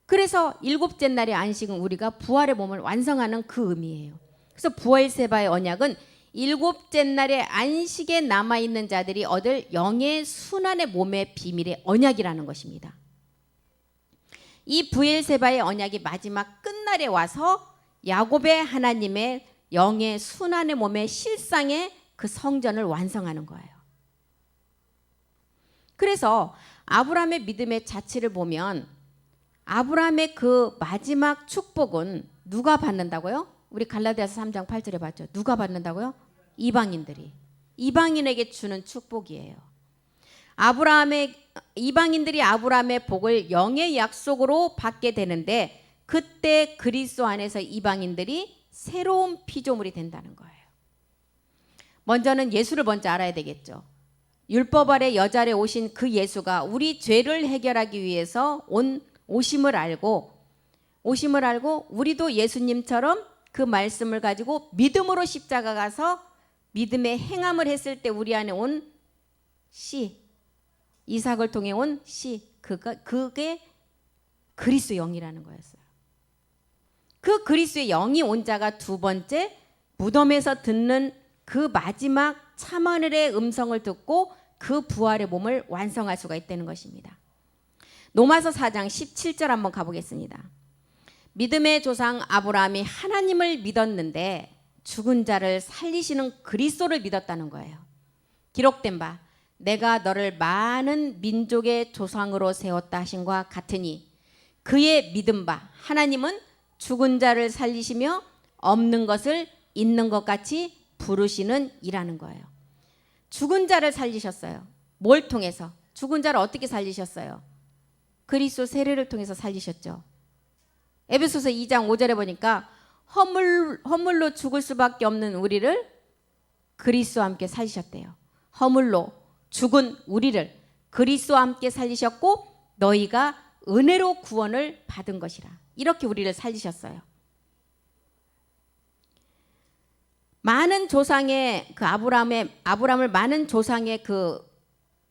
그래서 일곱째 날의 안식은 우리가 부활의 몸을 완성하는 그 의미예요. 그래서 브엘세바의 언약은 일곱째 날의 안식에 남아있는 자들이 얻을 영의 순환의 몸의 비밀의 언약이라는 것입니다. 이 브엘세바의 언약이 마지막 끝날에 와서 야곱의 하나님의 영의 순환의 몸의 실상의 그 성전을 완성하는 거예요. 그래서 아브라함의 믿음의 자취를 보면 아브라함의 그 마지막 축복은 누가 받는다고요? 우리 갈라디아서 3장 8절에 봤죠. 누가 받는다고요? 이방인들이. 이방인에게 주는 축복이에요. 이방인들이 아브라함의 복을 영의 약속으로 받게 되는데 그때 그리스도 안에서 이방인들이 새로운 피조물이 된다는 거예요. 먼저는 예수를 먼저 알아야 되겠죠. 율법 아래 여자에 오신 그 예수가 우리 죄를 해결하기 위해서 오심을 알고 우리도 예수님처럼 그 말씀을 가지고 믿음으로 십자가 가서 믿음의 행함을 했을 때 우리 안에 온 씨, 이삭을 통해 온 씨, 그게 그리스도의 영이라는 거였어요. 그 그리스도의 영이 온 자가 두 번째 무덤에서 듣는 그 마지막 참하늘의 음성을 듣고 그 부활의 몸을 완성할 수가 있다는 것입니다. 로마서 4장 17절 한번 가보겠습니다. 믿음의 조상 아브라함이 하나님을 믿었는데 죽은 자를 살리시는 그리스도를 믿었다는 거예요. 기록된 바 내가 너를 많은 민족의 조상으로 세웠다 하신과 같으니 그의 믿은 바 하나님은 죽은 자를 살리시며 없는 것을 있는 것 같이 부르시는 이라는 거예요. 죽은 자를 살리셨어요. 뭘 통해서? 죽은 자를 어떻게 살리셨어요? 그리스도 세례를 통해서 살리셨죠. 에베소서 2장 5절에 보니까 허물로 죽을 수밖에 없는 우리를 그리스도와 함께 살리셨대요. 허물로 죽은 우리를 그리스도와 함께 살리셨고 너희가 은혜로 구원을 받은 것이라. 이렇게 우리를 살리셨어요. 많은 조상의 그 아브라함을 많은 조상의 그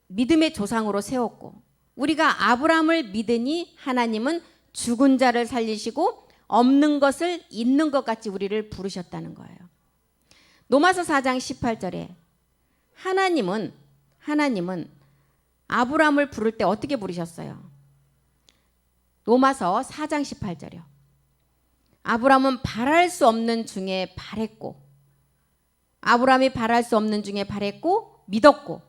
믿음의 조상으로 세웠고 우리가 아브라함을 믿으니 하나님은 죽은 자를 살리시고 없는 것을 있는 것 같이 우리를 부르셨다는 거예요. 로마서 4장 18절에 하나님은 아브라함을 부를 때 어떻게 부르셨어요? 로마서 4장 18절이요. 아브라함은 바랄 수 없는 중에 바랬고 아브라함이 바랄 수 없는 중에 바랬고 믿었고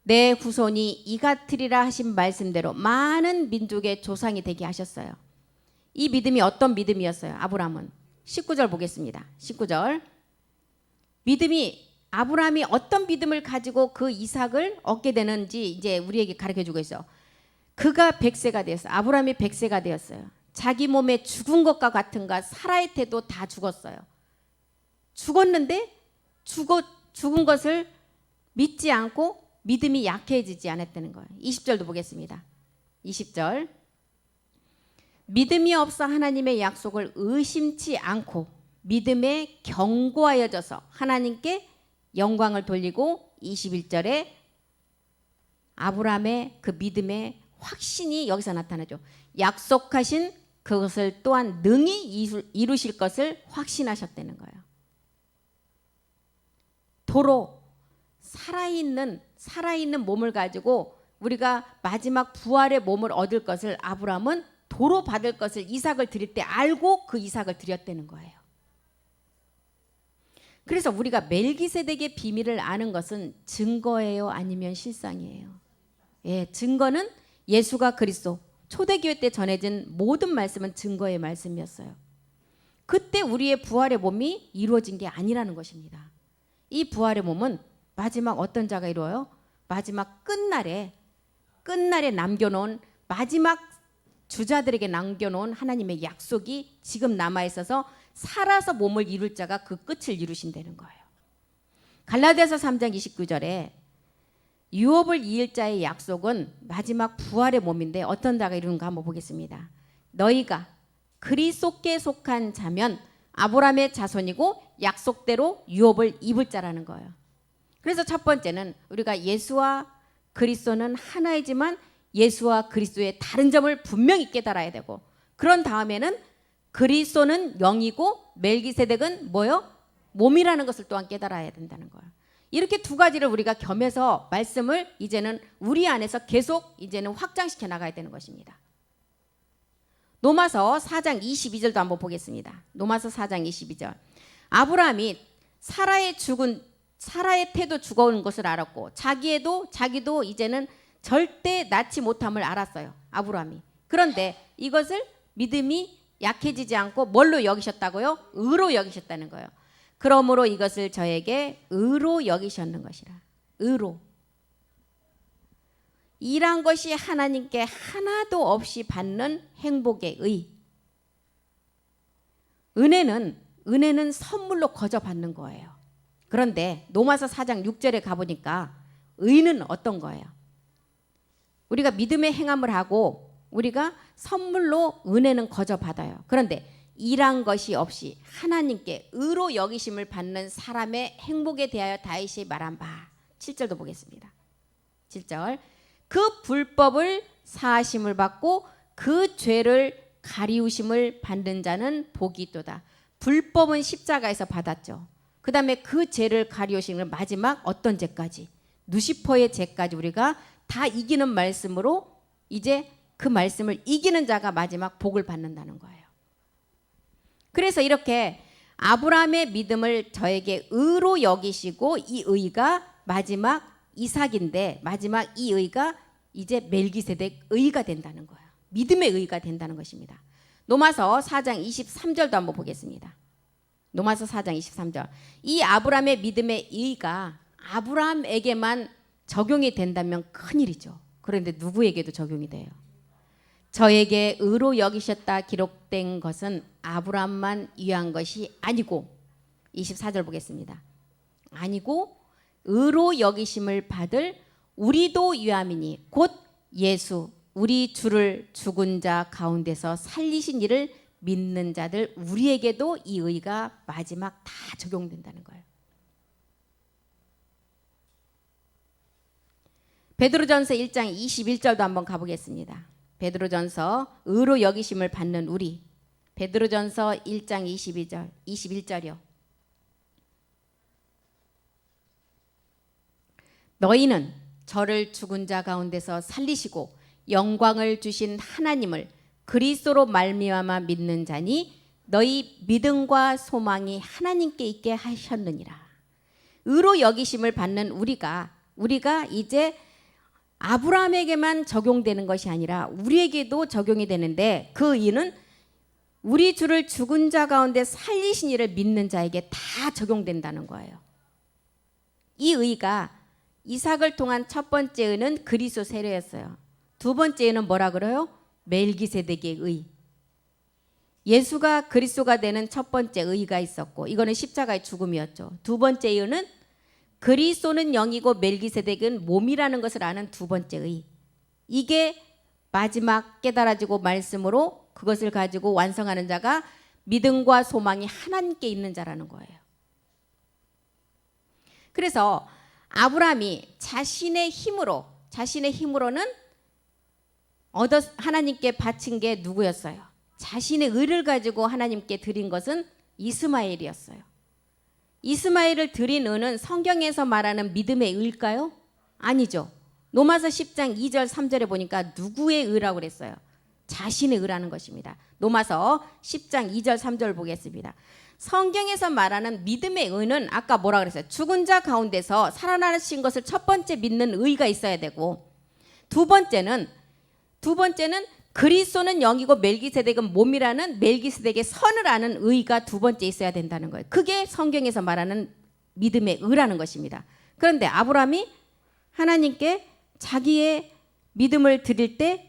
내 후손이 이 같으리라 하신 말씀대로 많은 민족의 조상이 되게 하셨어요. 이 믿음이 어떤 믿음이었어요? 아브라함은 19절 보겠습니다. 19절 아브라함이 어떤 믿음을 가지고 그 이삭을 얻게 되는지 이제 우리에게 가르쳐주고 있어요. 그가 100세가 되었어요. 아브라함이 100세가 되었어요. 자기 몸에 죽은 것과 같은가 사라의 태도 다 죽었어요. 죽었는데 죽은 것을 믿지 않고 믿음이 약해지지 않았다는 거예요. 20절도 보겠습니다. 20절. 믿음이 없어 하나님의 약속을 의심치 않고 믿음에 견고하여져서 하나님께 영광을 돌리고 21절에 아브라함의 그 믿음의 확신이 여기서 나타나죠. 약속하신 그것을 또한 능히 이루실 것을 확신하셨다는 거예요. 도로 살아있는 몸을 가지고 우리가 마지막 부활의 몸을 얻을 것을 아브라함은 도로 받을 것을 이삭을 드릴 때 알고 그 이삭을 드렸다는 거예요. 그래서 우리가 멜기세덱의 비밀을 아는 것은 증거예요, 아니면 실상이에요? 예, 증거는 예수가 그리스도, 초대교회 때 전해진 모든 말씀은 증거의 말씀이었어요. 그때 우리의 부활의 몸이 이루어진 게 아니라는 것입니다. 이 부활의 몸은 마지막 어떤 자가 이루어요? 마지막 끝날에 남겨놓은 마지막 주자들에게 남겨놓은 하나님의 약속이 지금 남아있어서 살아서 몸을 이룰 자가 그 끝을 이루신다는 거예요. 갈라디아서 3장 29절에 유업을 이을 자의 약속은 마지막 부활의 몸인데 어떤 자가 이루는가 한번 보겠습니다. 너희가 그리스도께 속한 자면 아브라함의 자손이고 약속대로 유업을 입을 자라는 거예요. 그래서 첫 번째는 우리가 예수와 그리스도는 하나이지만 예수와 그리스도의 다른 점을 분명히 깨달아야 되고, 그런 다음에는 그리스도는 영이고 멜기세덱은 뭐요? 몸이라는 것을 또한 깨달아야 된다는 거예요. 이렇게 두 가지를 우리가 겸해서 말씀을 이제는 우리 안에서 계속 이제는 확장시켜 나가야 되는 것입니다. 로마서 4장 22절도 한번 보겠습니다. 로마서 4장 22절. 아브라함이 사라의 태도 죽어오는 것을 알았고 자기도 이제는 절대 낳지 못함을 알았어요. 아브라함이. 그런데 이것을 믿음이 약해지지 않고 뭘로 여기셨다고요? 의로 여기셨다는 거예요. 그러므로 이것을 저에게 의로 여기셨는 것이라. 의로. 일한 것이 하나님께 하나도 없이 받는 행복의 의. 은혜는 선물로 거저 받는 거예요. 그런데 로마서 4장 6절에 가보니까 의는 어떤 거예요? 우리가 믿음의 행함을 하고 우리가 선물로 은혜는 거저 받아요. 그런데 일한 것이 없이 하나님께 의로 여기심을 받는 사람의 행복에 대하여 다윗이 말한 바. 7절도 보겠습니다. 7절. 그 불법을 사하심을 받고 그 죄를 가리우심을 받는 자는 복이 있도다. 불법은 십자가에서 받았죠. 그 다음에 그 죄를 가리우심을 마지막 어떤 죄까지? 누시퍼의 죄까지 우리가 다 이기는 말씀으로 이제 그 말씀을 이기는 자가 마지막 복을 받는다는 거예요. 그래서 이렇게 아브라함의 믿음을 저에게 의로 여기시고 이 의가 마지막 이삭인데 마지막 이 의가 이제 멜기세덱 의가 된다는 거예요. 믿음의 의가 된다는 것입니다. 로마서 4장 23절도 한번 보겠습니다. 로마서 4장 23절. 이 아브라함의 믿음의 의가 아브라함에게만 적용이 된다면 큰일이죠. 그런데 누구에게도 적용이 돼요. 저에게 의로 여기셨다 기록된 것은 아브라함만 위한 것이 아니고 24절 보겠습니다. 아니고 의로 여기심을 받을 우리도 위함이니 곧 예수 우리 주를 죽은 자 가운데서 살리신 이를 믿는 자들 우리에게도 이 의가 마지막 다 적용된다는 거예요. 베드로전서 1장 21절도 한번 가보겠습니다. 베드로전서 의로 여기심을 받는 우리. 베드로전서 1장 21절이요. 너희는 저를 죽은 자 가운데서 살리시고 영광을 주신 하나님을 그리스도로 말미암아 믿는 자니 너희 믿음과 소망이 하나님께 있게 하셨느니라. 의로 여기심을 받는 우리가 이제 아브라함에게만 적용되는 것이 아니라 우리에게도 적용이 되는데 그 의는 우리 주를 죽은 자 가운데 살리신 이를 믿는 자에게 다 적용된다는 거예요. 이 의가 이삭을 통한 첫 번째 의는 그리스도 세례였어요. 두 번째 의는 뭐라 그래요? 멜기세덱의 의. 예수가 그리스도가 되는 첫 번째 의가 있었고 이거는 십자가의 죽음이었죠. 두 번째 의는 그리스도는 영이고 멜기세덱은 몸이라는 것을 아는 두 번째 의. 이게 마지막 깨달아지고 말씀으로 그것을 가지고 완성하는 자가 믿음과 소망이 하나님께 있는 자라는 거예요. 그래서 아브라함이 자신의 힘으로는 하나님께 바친 게 누구였어요? 자신의 의를 가지고 하나님께 드린 것은 이스마엘이었어요. 이스마엘을 드린 의는 성경에서 말하는 믿음의 의일까요? 아니죠. 로마서 10장 2절 3절에 보니까 누구의 의라고 그랬어요? 자신의 의라는 것입니다. 로마서 10장 2절 3절 보겠습니다. 성경에서 말하는 믿음의 의는 아까 뭐라 그랬어요? 죽은 자 가운데서 살아나신 것을 첫 번째 믿는 의가 있어야 되고, 두 번째는 그리스도는 영이고 멜기세덱은 몸이라는 멜기세덱의 선을 아는 의가 두 번째 있어야 된다는 거예요. 그게 성경에서 말하는 믿음의 의라는 것입니다. 그런데 아브라함이 하나님께 자기의 믿음을 드릴 때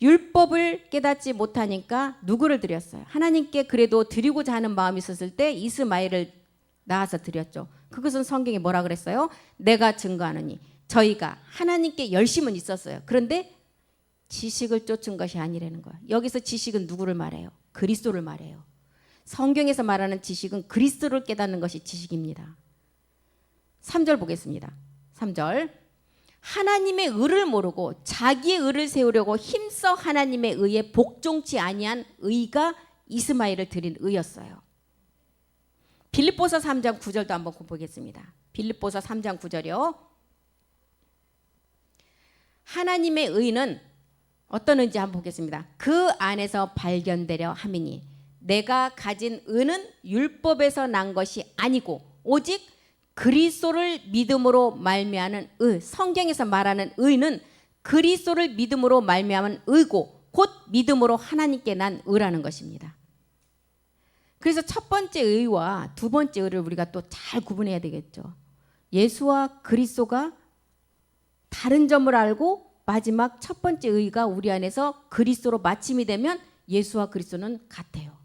율법을 깨닫지 못하니까 누구를 드렸어요? 하나님께 그래도 드리고자 하는 마음이 있었을 때 이스마엘을 낳아서 드렸죠. 그것은 성경에 뭐라 그랬어요? 내가 증거하노니 저희가 하나님께 열심은 있었어요. 그런데 지식을 쫓은 것이 아니라는 거예요. 여기서 지식은 누구를 말해요? 그리스도를 말해요. 성경에서 말하는 지식은 그리스도를 깨닫는 것이 지식입니다. 3절 보겠습니다. 3절. 하나님의 의를 모르고 자기의 의를 세우려고 힘써 하나님의 의에 복종치 아니한 의가 이스마엘을 드린 의였어요. 빌립보서 3장 9절도 한번 보겠습니다. 빌립보서 3장 9절이요. 하나님의 의는 어떤 의인지 한번 보겠습니다. 그 안에서 발견되려 함이니 내가 가진 의는 율법에서 난 것이 아니고 오직 그리스도를 믿음으로 말미암는 의. 성경에서 말하는 의는 그리스도를 믿음으로 말미암은 의고 곧 믿음으로 하나님께 난 의라는 것입니다. 그래서 첫 번째 의와 두 번째 의를 우리가 또 잘 구분해야 되겠죠. 예수와 그리스도가 다른 점을 알고 마지막 첫 번째 의가 우리 안에서 그리스도로 마침이 되면 예수와 그리스도는 같아요.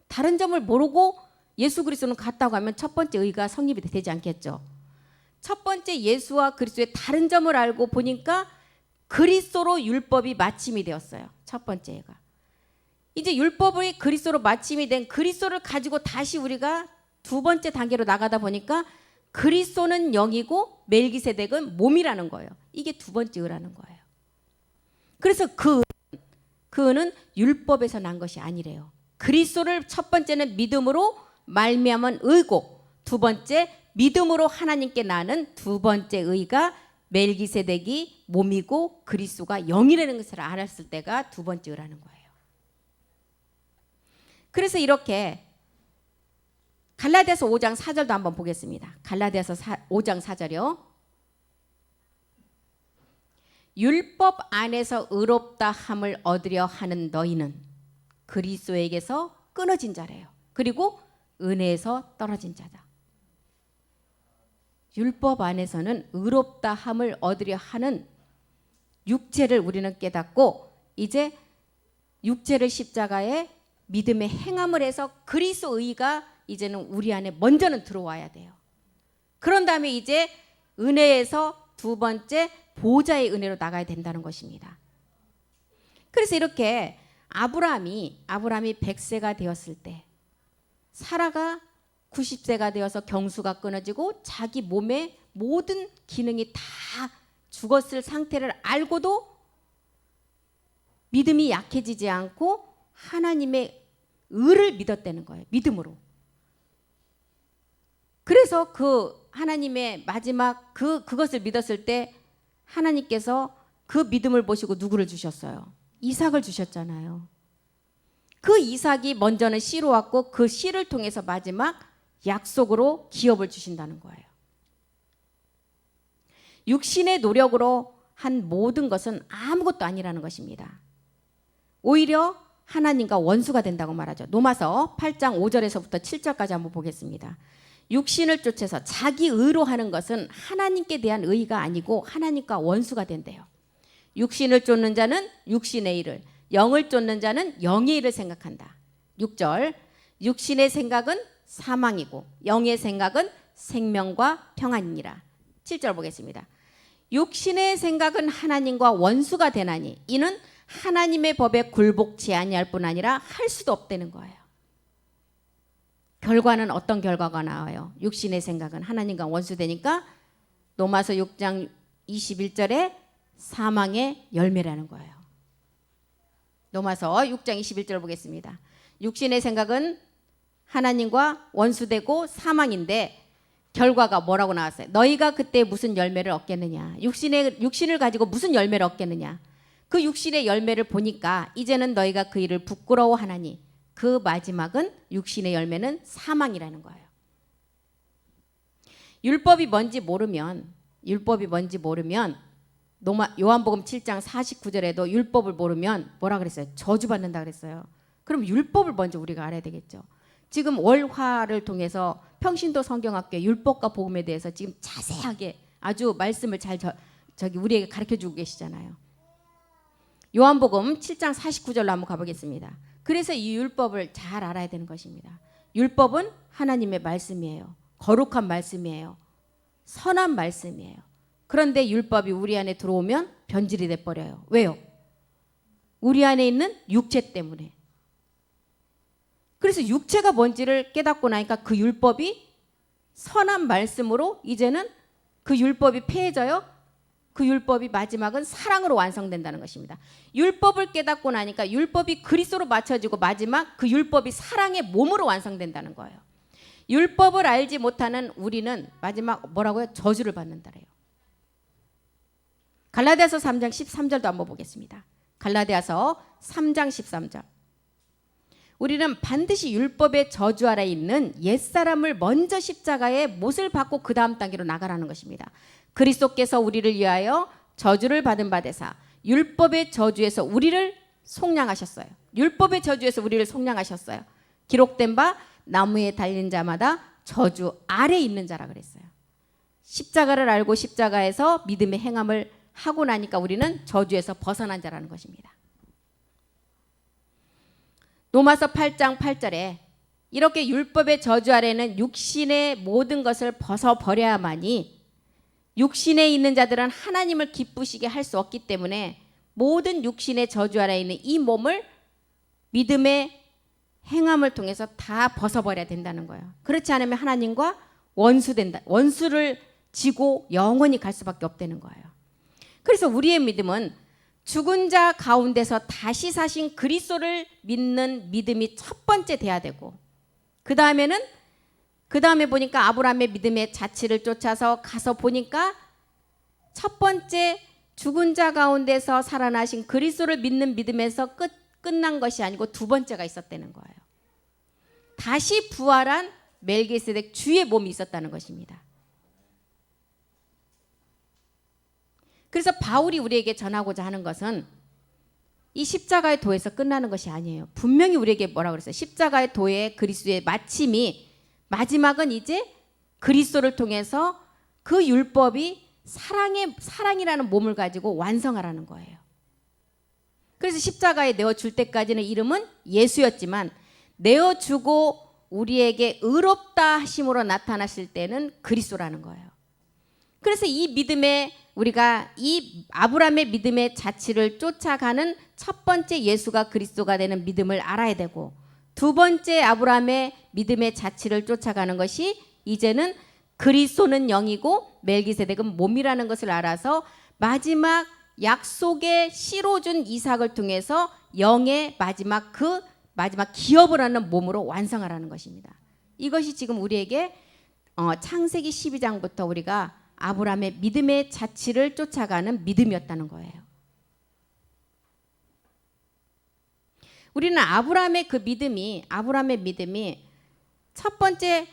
다른 점을 모르고 예수 그리스도는 같다고 하면 첫 번째 의가 성립이 되지 않겠죠. 첫 번째 예수와 그리스도의 다른 점을 알고 보니까 그리스도로 율법이 마침이 되었어요. 첫 번째 의가. 이제 율법의 그리스도로 마침이 된 그리스도를 가지고 다시 우리가 두 번째 단계로 나가다 보니까 그리스도는 영이고 멜기세덱은 몸이라는 거예요. 이게 두 번째 의라는 거예요. 그래서 그는 율법에서 난 것이 아니래요. 그리스도를 첫 번째는 믿음으로 말미암은 의고 두 번째 믿음으로 하나님께 나는 두 번째 의가 멜기세덱이 몸이고 그리스도가 영이라는 것을 알았을 때가 두 번째 의라는 거예요. 그래서 이렇게 갈라디아서 5장 4절도 한번 보겠습니다. 갈라디아서 5장 4절이요. 율법 안에서 의롭다 함을 얻으려 하는 너희는 그리스도에게서 끊어진 자래요. 그리고 은혜에서 떨어진 자다. 율법 안에서는 의롭다 함을 얻으려 하는 육체를 우리는 깨닫고 이제 육체를 십자가에 믿음의 행함을 해서 그리스도 의가 이제는 우리 안에 먼저는 들어와야 돼요. 그런 다음에 이제 은혜에서 두 번째 보좌의 은혜로 나가야 된다는 것입니다. 그래서 이렇게 아브라함이 100세가 되었을 때 사라가 90세가 되어서 경수가 끊어지고 자기 몸의 모든 기능이 다 죽었을 상태를 알고도 믿음이 약해지지 않고 하나님의 의를 믿었다는 거예요. 믿음으로. 그래서 그 하나님의 마지막 그것을 믿었을 때 하나님께서 그 믿음을 보시고 누구를 주셨어요? 이삭을 주셨잖아요. 그 이삭이 먼저는 씨로 왔고 그 씨를 통해서 마지막 약속으로 기업을 주신다는 거예요. 육신의 노력으로 한 모든 것은 아무것도 아니라는 것입니다. 오히려 하나님과 원수가 된다고 말하죠. 로마서 8장 5절에서부터 7절까지 한번 보겠습니다. 육신을 쫓아서 자기 의로 하는 것은 하나님께 대한 의가 아니고 하나님과 원수가 된대요. 육신을 쫓는 자는 육신의 일을, 영을 쫓는 자는 영의 일을 생각한다. 6절. 육신의 생각은 사망이고 영의 생각은 생명과 평안이니라. 7절 보겠습니다. 육신의 생각은 하나님과 원수가 되나니 이는 하나님의 법에 굴복치 아니할 뿐 아니라 할 수도 없다는 거예요. 결과는 어떤 결과가 나와요? 육신의 생각은 하나님과 원수되니까 로마서 6장 21절에 사망의 열매라는 거예요. 로마서 6장 21절 보겠습니다. 육신의 생각은 하나님과 원수되고 사망인데 결과가 뭐라고 나왔어요? 너희가 그때 무슨 열매를 얻겠느냐? 육신을 가지고 무슨 열매를 얻겠느냐? 그 육신의 열매를 보니까 이제는 너희가 그 일을 부끄러워하나니 그 마지막은 육신의 열매는 사망이라는 거예요. 율법이 뭔지 모르면 요한복음 7장 49절에도 율법을 모르면 뭐라 그랬어요? 저주받는다 그랬어요. 그럼 율법을 먼저 우리가 알아야 되겠죠. 지금 월화를 통해서 평신도 성경학교 율법과 복음에 대해서 지금 자세하게 아주 말씀을 잘 우리에게 가르쳐주고 계시잖아요. 요한복음 7장 49절로 한번 가보겠습니다. 그래서 이 율법을 잘 알아야 되는 것입니다. 율법은 하나님의 말씀이에요. 거룩한 말씀이에요. 선한 말씀이에요. 그런데 율법이 우리 안에 들어오면 변질이 돼버려요. 왜요? 우리 안에 있는 육체 때문에. 그래서 육체가 뭔지를 깨닫고 나니까 그 율법이 선한 말씀으로 이제는 그 율법이 폐해져요. 그 율법이 마지막은 사랑으로 완성된다는 것입니다. 율법을 깨닫고 나니까 율법이 그리스도로 맞춰지고 마지막 그 율법이 사랑의 몸으로 완성된다는 거예요. 율법을 알지 못하는 우리는 마지막 뭐라고요? 저주를 받는다래요. 갈라디아서 3장 13절도 한번 보겠습니다. 갈라디아서 3장 13절. 우리는 반드시 율법의 저주 아래 있는 옛사람을 먼저 십자가에 못을 받고 그 다음 단계로 나가라는 것입니다. 그리스도께서 우리를 위하여 저주를 받은 바 되사 율법의 저주에서 우리를 속량하셨어요. 율법의 저주에서 우리를 속량하셨어요. 기록된 바 나무에 달린 자마다 저주 아래 있는 자라 그랬어요. 십자가를 알고 십자가에서 믿음의 행함을 하고 나니까 우리는 저주에서 벗어난 자라는 것입니다. 로마서 8장 8절에 이렇게 율법의 저주 아래는 육신의 모든 것을 벗어버려야만이 육신에 있는 자들은 하나님을 기쁘시게 할 수 없기 때문에 모든 육신의 저주 아래에 있는 이 몸을 믿음의 행함을 통해서 다 벗어버려야 된다는 거예요. 그렇지 않으면 하나님과 원수를 지고 영원히 갈 수밖에 없다는 거예요. 그래서 우리의 믿음은 죽은 자 가운데서 다시 사신 그리스도를 믿는 믿음이 첫 번째 돼야 되고 그 다음에 보니까 아브라함의 믿음의 자취를 쫓아서 가서 보니까 첫 번째 죽은 자 가운데서 살아나신 그리스도를 믿는 믿음에서 끝난 것이 아니고 두 번째가 있었다는 거예요. 다시 부활한 멜기세덱 주의 몸이 있었다는 것입니다. 그래서 바울이 우리에게 전하고자 하는 것은 이 십자가의 도에서 끝나는 것이 아니에요. 분명히 우리에게 뭐라고 그랬어요? 십자가의 도의 그리스도의 마지막은 이제 그리스도를 통해서 그 율법이 사랑이라는 몸을 가지고 완성하라는 거예요. 그래서 십자가에 내어줄 때까지는 이름은 예수였지만 내어주고 우리에게 의롭다 하심으로 나타나실 때는 그리스도라는 거예요. 그래서 이 믿음의 우리가 이 아브라함의 믿음의 자취를 쫓아가는 첫 번째 예수가 그리스도가 되는 믿음을 알아야 되고 두 번째 아브라함의 믿음의 자취를 쫓아가는 것이 이제는 그리스도는 영이고 멜기세덱은 몸이라는 것을 알아서 마지막 약속의 씨로 준 이삭을 통해서 영의 마지막 기업을 하는 몸으로 완성하라는 것입니다. 이것이 지금 우리에게 창세기 12장부터 우리가 아브라함의 믿음의 자취를 쫓아가는 믿음이었다는 거예요. 우리는 아브라함의 믿음이 첫 번째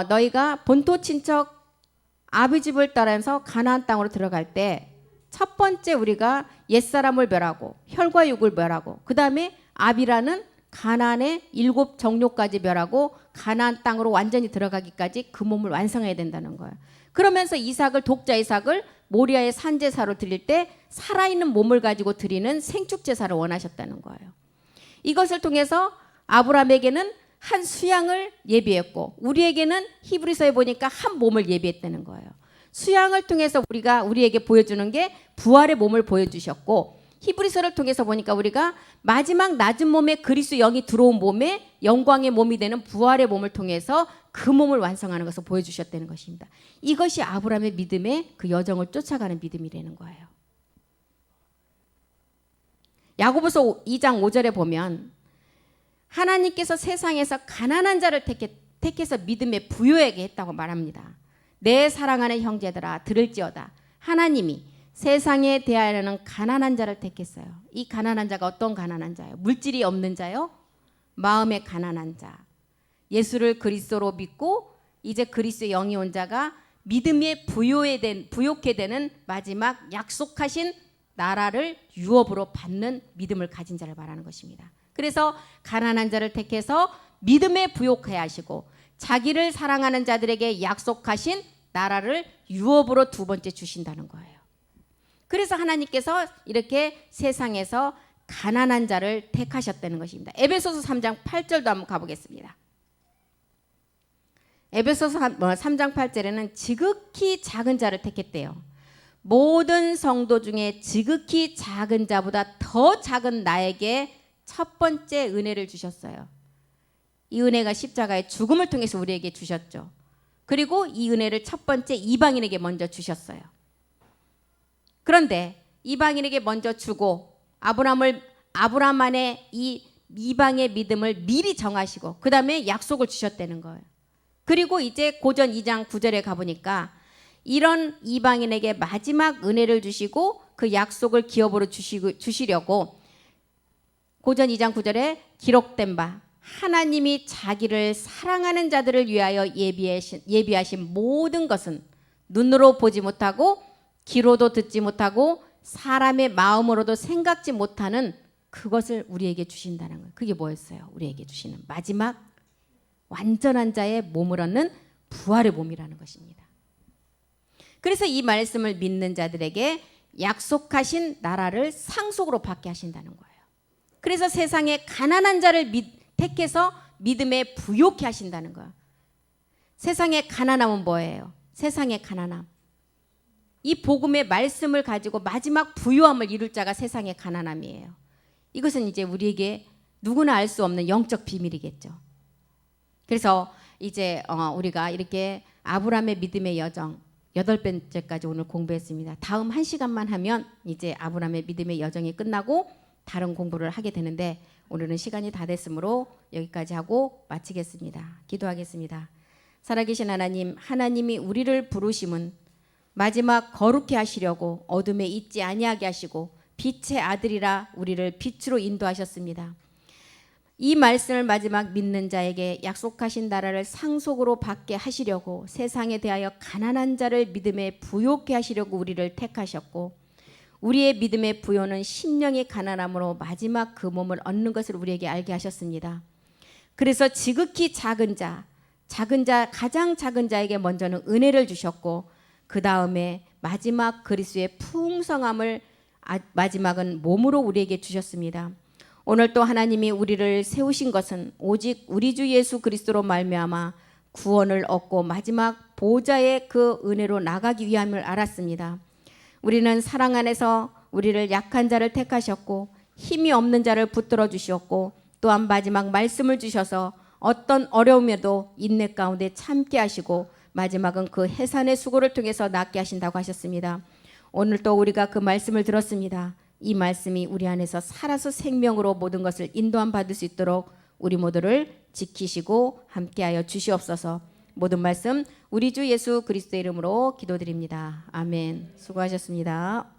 너희가 본토 친척 아비 집을 따라서 가나안 땅으로 들어갈 때 첫 번째 우리가 옛사람을 멸하고 혈과 육을 멸하고 그 다음에 아비라는 가나안의 7 정욕까지 멸하고 가나안 땅으로 완전히 들어가기까지 그 몸을 완성해야 된다는 거예요. 그러면서 독자 이삭을 모리아의 산제사로 드릴 때 살아있는 몸을 가지고 드리는 생축제사를 원하셨다는 거예요. 이것을 통해서 아브라함에게는 한 수양을 예비했고 우리에게는 히브리서에 보니까 한 몸을 예비했다는 거예요. 수양을 통해서 우리에게 보여주는 게 부활의 몸을 보여주셨고 히브리서를 통해서 보니까 우리가 마지막 낮은 몸에 그리스도 영이 들어온 몸에 영광의 몸이 되는 부활의 몸을 통해서 그 몸을 완성하는 것을 보여주셨다는 것입니다. 이것이 아브라함의 믿음의 그 여정을 쫓아가는 믿음이라는 거예요. 야고보서 2장 5절에 보면 하나님께서 세상에서 가난한 자를 택해서 믿음의 부요에게 했다고 말합니다. 내 사랑하는 형제들아 들을지어다. 하나님이 세상에 대하여는 가난한 자를 택했어요. 이 가난한 자가 어떤 가난한 자예요? 물질이 없는 자요? 마음의 가난한 자. 예수를 그리스도로 믿고 이제 그리스도의 영이 온 자가 믿음의 부요케 되는 마지막 약속하신 나라를 유업으로 받는 믿음을 가진 자를 말하는 것입니다. 그래서 가난한 자를 택해서 믿음에 부요케 하시고 자기를 사랑하는 자들에게 약속하신 나라를 유업으로 두 번째 주신다는 거예요. 그래서 하나님께서 이렇게 세상에서 가난한 자를 택하셨다는 것입니다. 에베소서 3장 8절도 한번 가보겠습니다. 에베소서 3장 8절에는 지극히 작은 자를 택했대요. 모든 성도 중에 지극히 작은 자보다 더 작은 나에게 첫 번째 은혜를 주셨어요. 이 은혜가 십자가의 죽음을 통해서 우리에게 주셨죠. 그리고 이 은혜를 첫 번째 이방인에게 먼저 주셨어요. 그런데 이방인에게 먼저 주고 아브라함 안에 이 이방의 믿음을 미리 정하시고 그 다음에 약속을 주셨다는 거예요. 그리고 이제 고전 2장 9절에 가보니까 이런 이방인에게 마지막 은혜를 주시고 그 약속을 기업으로 주시려고 고전 2장 9절에 기록된 바 하나님이 자기를 사랑하는 자들을 위하여 예비하신 모든 것은 눈으로 보지 못하고 귀로도 듣지 못하고 사람의 마음으로도 생각지 못하는 그것을 우리에게 주신다는 거예요. 그게 뭐였어요? 우리에게 주시는 마지막 완전한 자의 몸을 얻는 부활의 몸이라는 것입니다. 그래서 이 말씀을 믿는 자들에게 약속하신 나라를 상속으로 받게 하신다는 거예요. 그래서 세상에 가난한 자를 택해서 믿음에 부요케 하신다는 거예요. 세상의 가난함은 뭐예요? 세상의 가난함. 이 복음의 말씀을 가지고 마지막 부요함을 이룰 자가 세상의 가난함이에요. 이것은 이제 우리에게 누구나 알 수 없는 영적 비밀이겠죠. 그래서 이제 우리가 이렇게 아브라함의 믿음의 여정 8번째까지 오늘 공부했습니다. 다음 1시간만 하면 이제 아브라함의 믿음의 여정이 끝나고 다른 공부를 하게 되는데 오늘은 시간이 다 됐으므로 여기까지 하고 마치겠습니다. 기도하겠습니다. 살아계신 하나님, 하나님이 우리를 부르심은 마지막 거룩해 하시려고 어둠에 있지 아니하게 하시고 빛의 아들이라 우리를 빛으로 인도하셨습니다. 이 말씀을 마지막 믿는 자에게 약속하신 나라를 상속으로 받게 하시려고 세상에 대하여 가난한 자를 믿음에 부요케 하시려고 우리를 택하셨고 우리의 믿음의 부요는 심령의 가난함으로 마지막 그 몸을 얻는 것을 우리에게 알게 하셨습니다. 그래서 지극히 작은 자, 가장 작은 자에게 먼저는 은혜를 주셨고 그 다음에 마지막 그리스도의 풍성함을 마지막은 몸으로 우리에게 주셨습니다. 오늘 또 하나님이 우리를 세우신 것은 오직 우리 주 예수 그리스도로 말미암아 구원을 얻고 마지막 보좌의 그 은혜로 나가기 위함을 알았습니다. 우리는 사랑 안에서 우리를 약한 자를 택하셨고 힘이 없는 자를 붙들어 주셨고 또한 마지막 말씀을 주셔서 어떤 어려움에도 인내 가운데 참게 하시고 마지막은 그 해산의 수고를 통해서 낫게 하신다고 하셨습니다. 오늘 또 우리가 그 말씀을 들었습니다. 이 말씀이 우리 안에서 살아서 생명으로 모든 것을 인도함 받을 수 있도록 우리 모두를 지키시고 함께하여 주시옵소서. 모든 말씀 우리 주 예수 그리스도의 이름으로 기도드립니다. 아멘. 수고하셨습니다.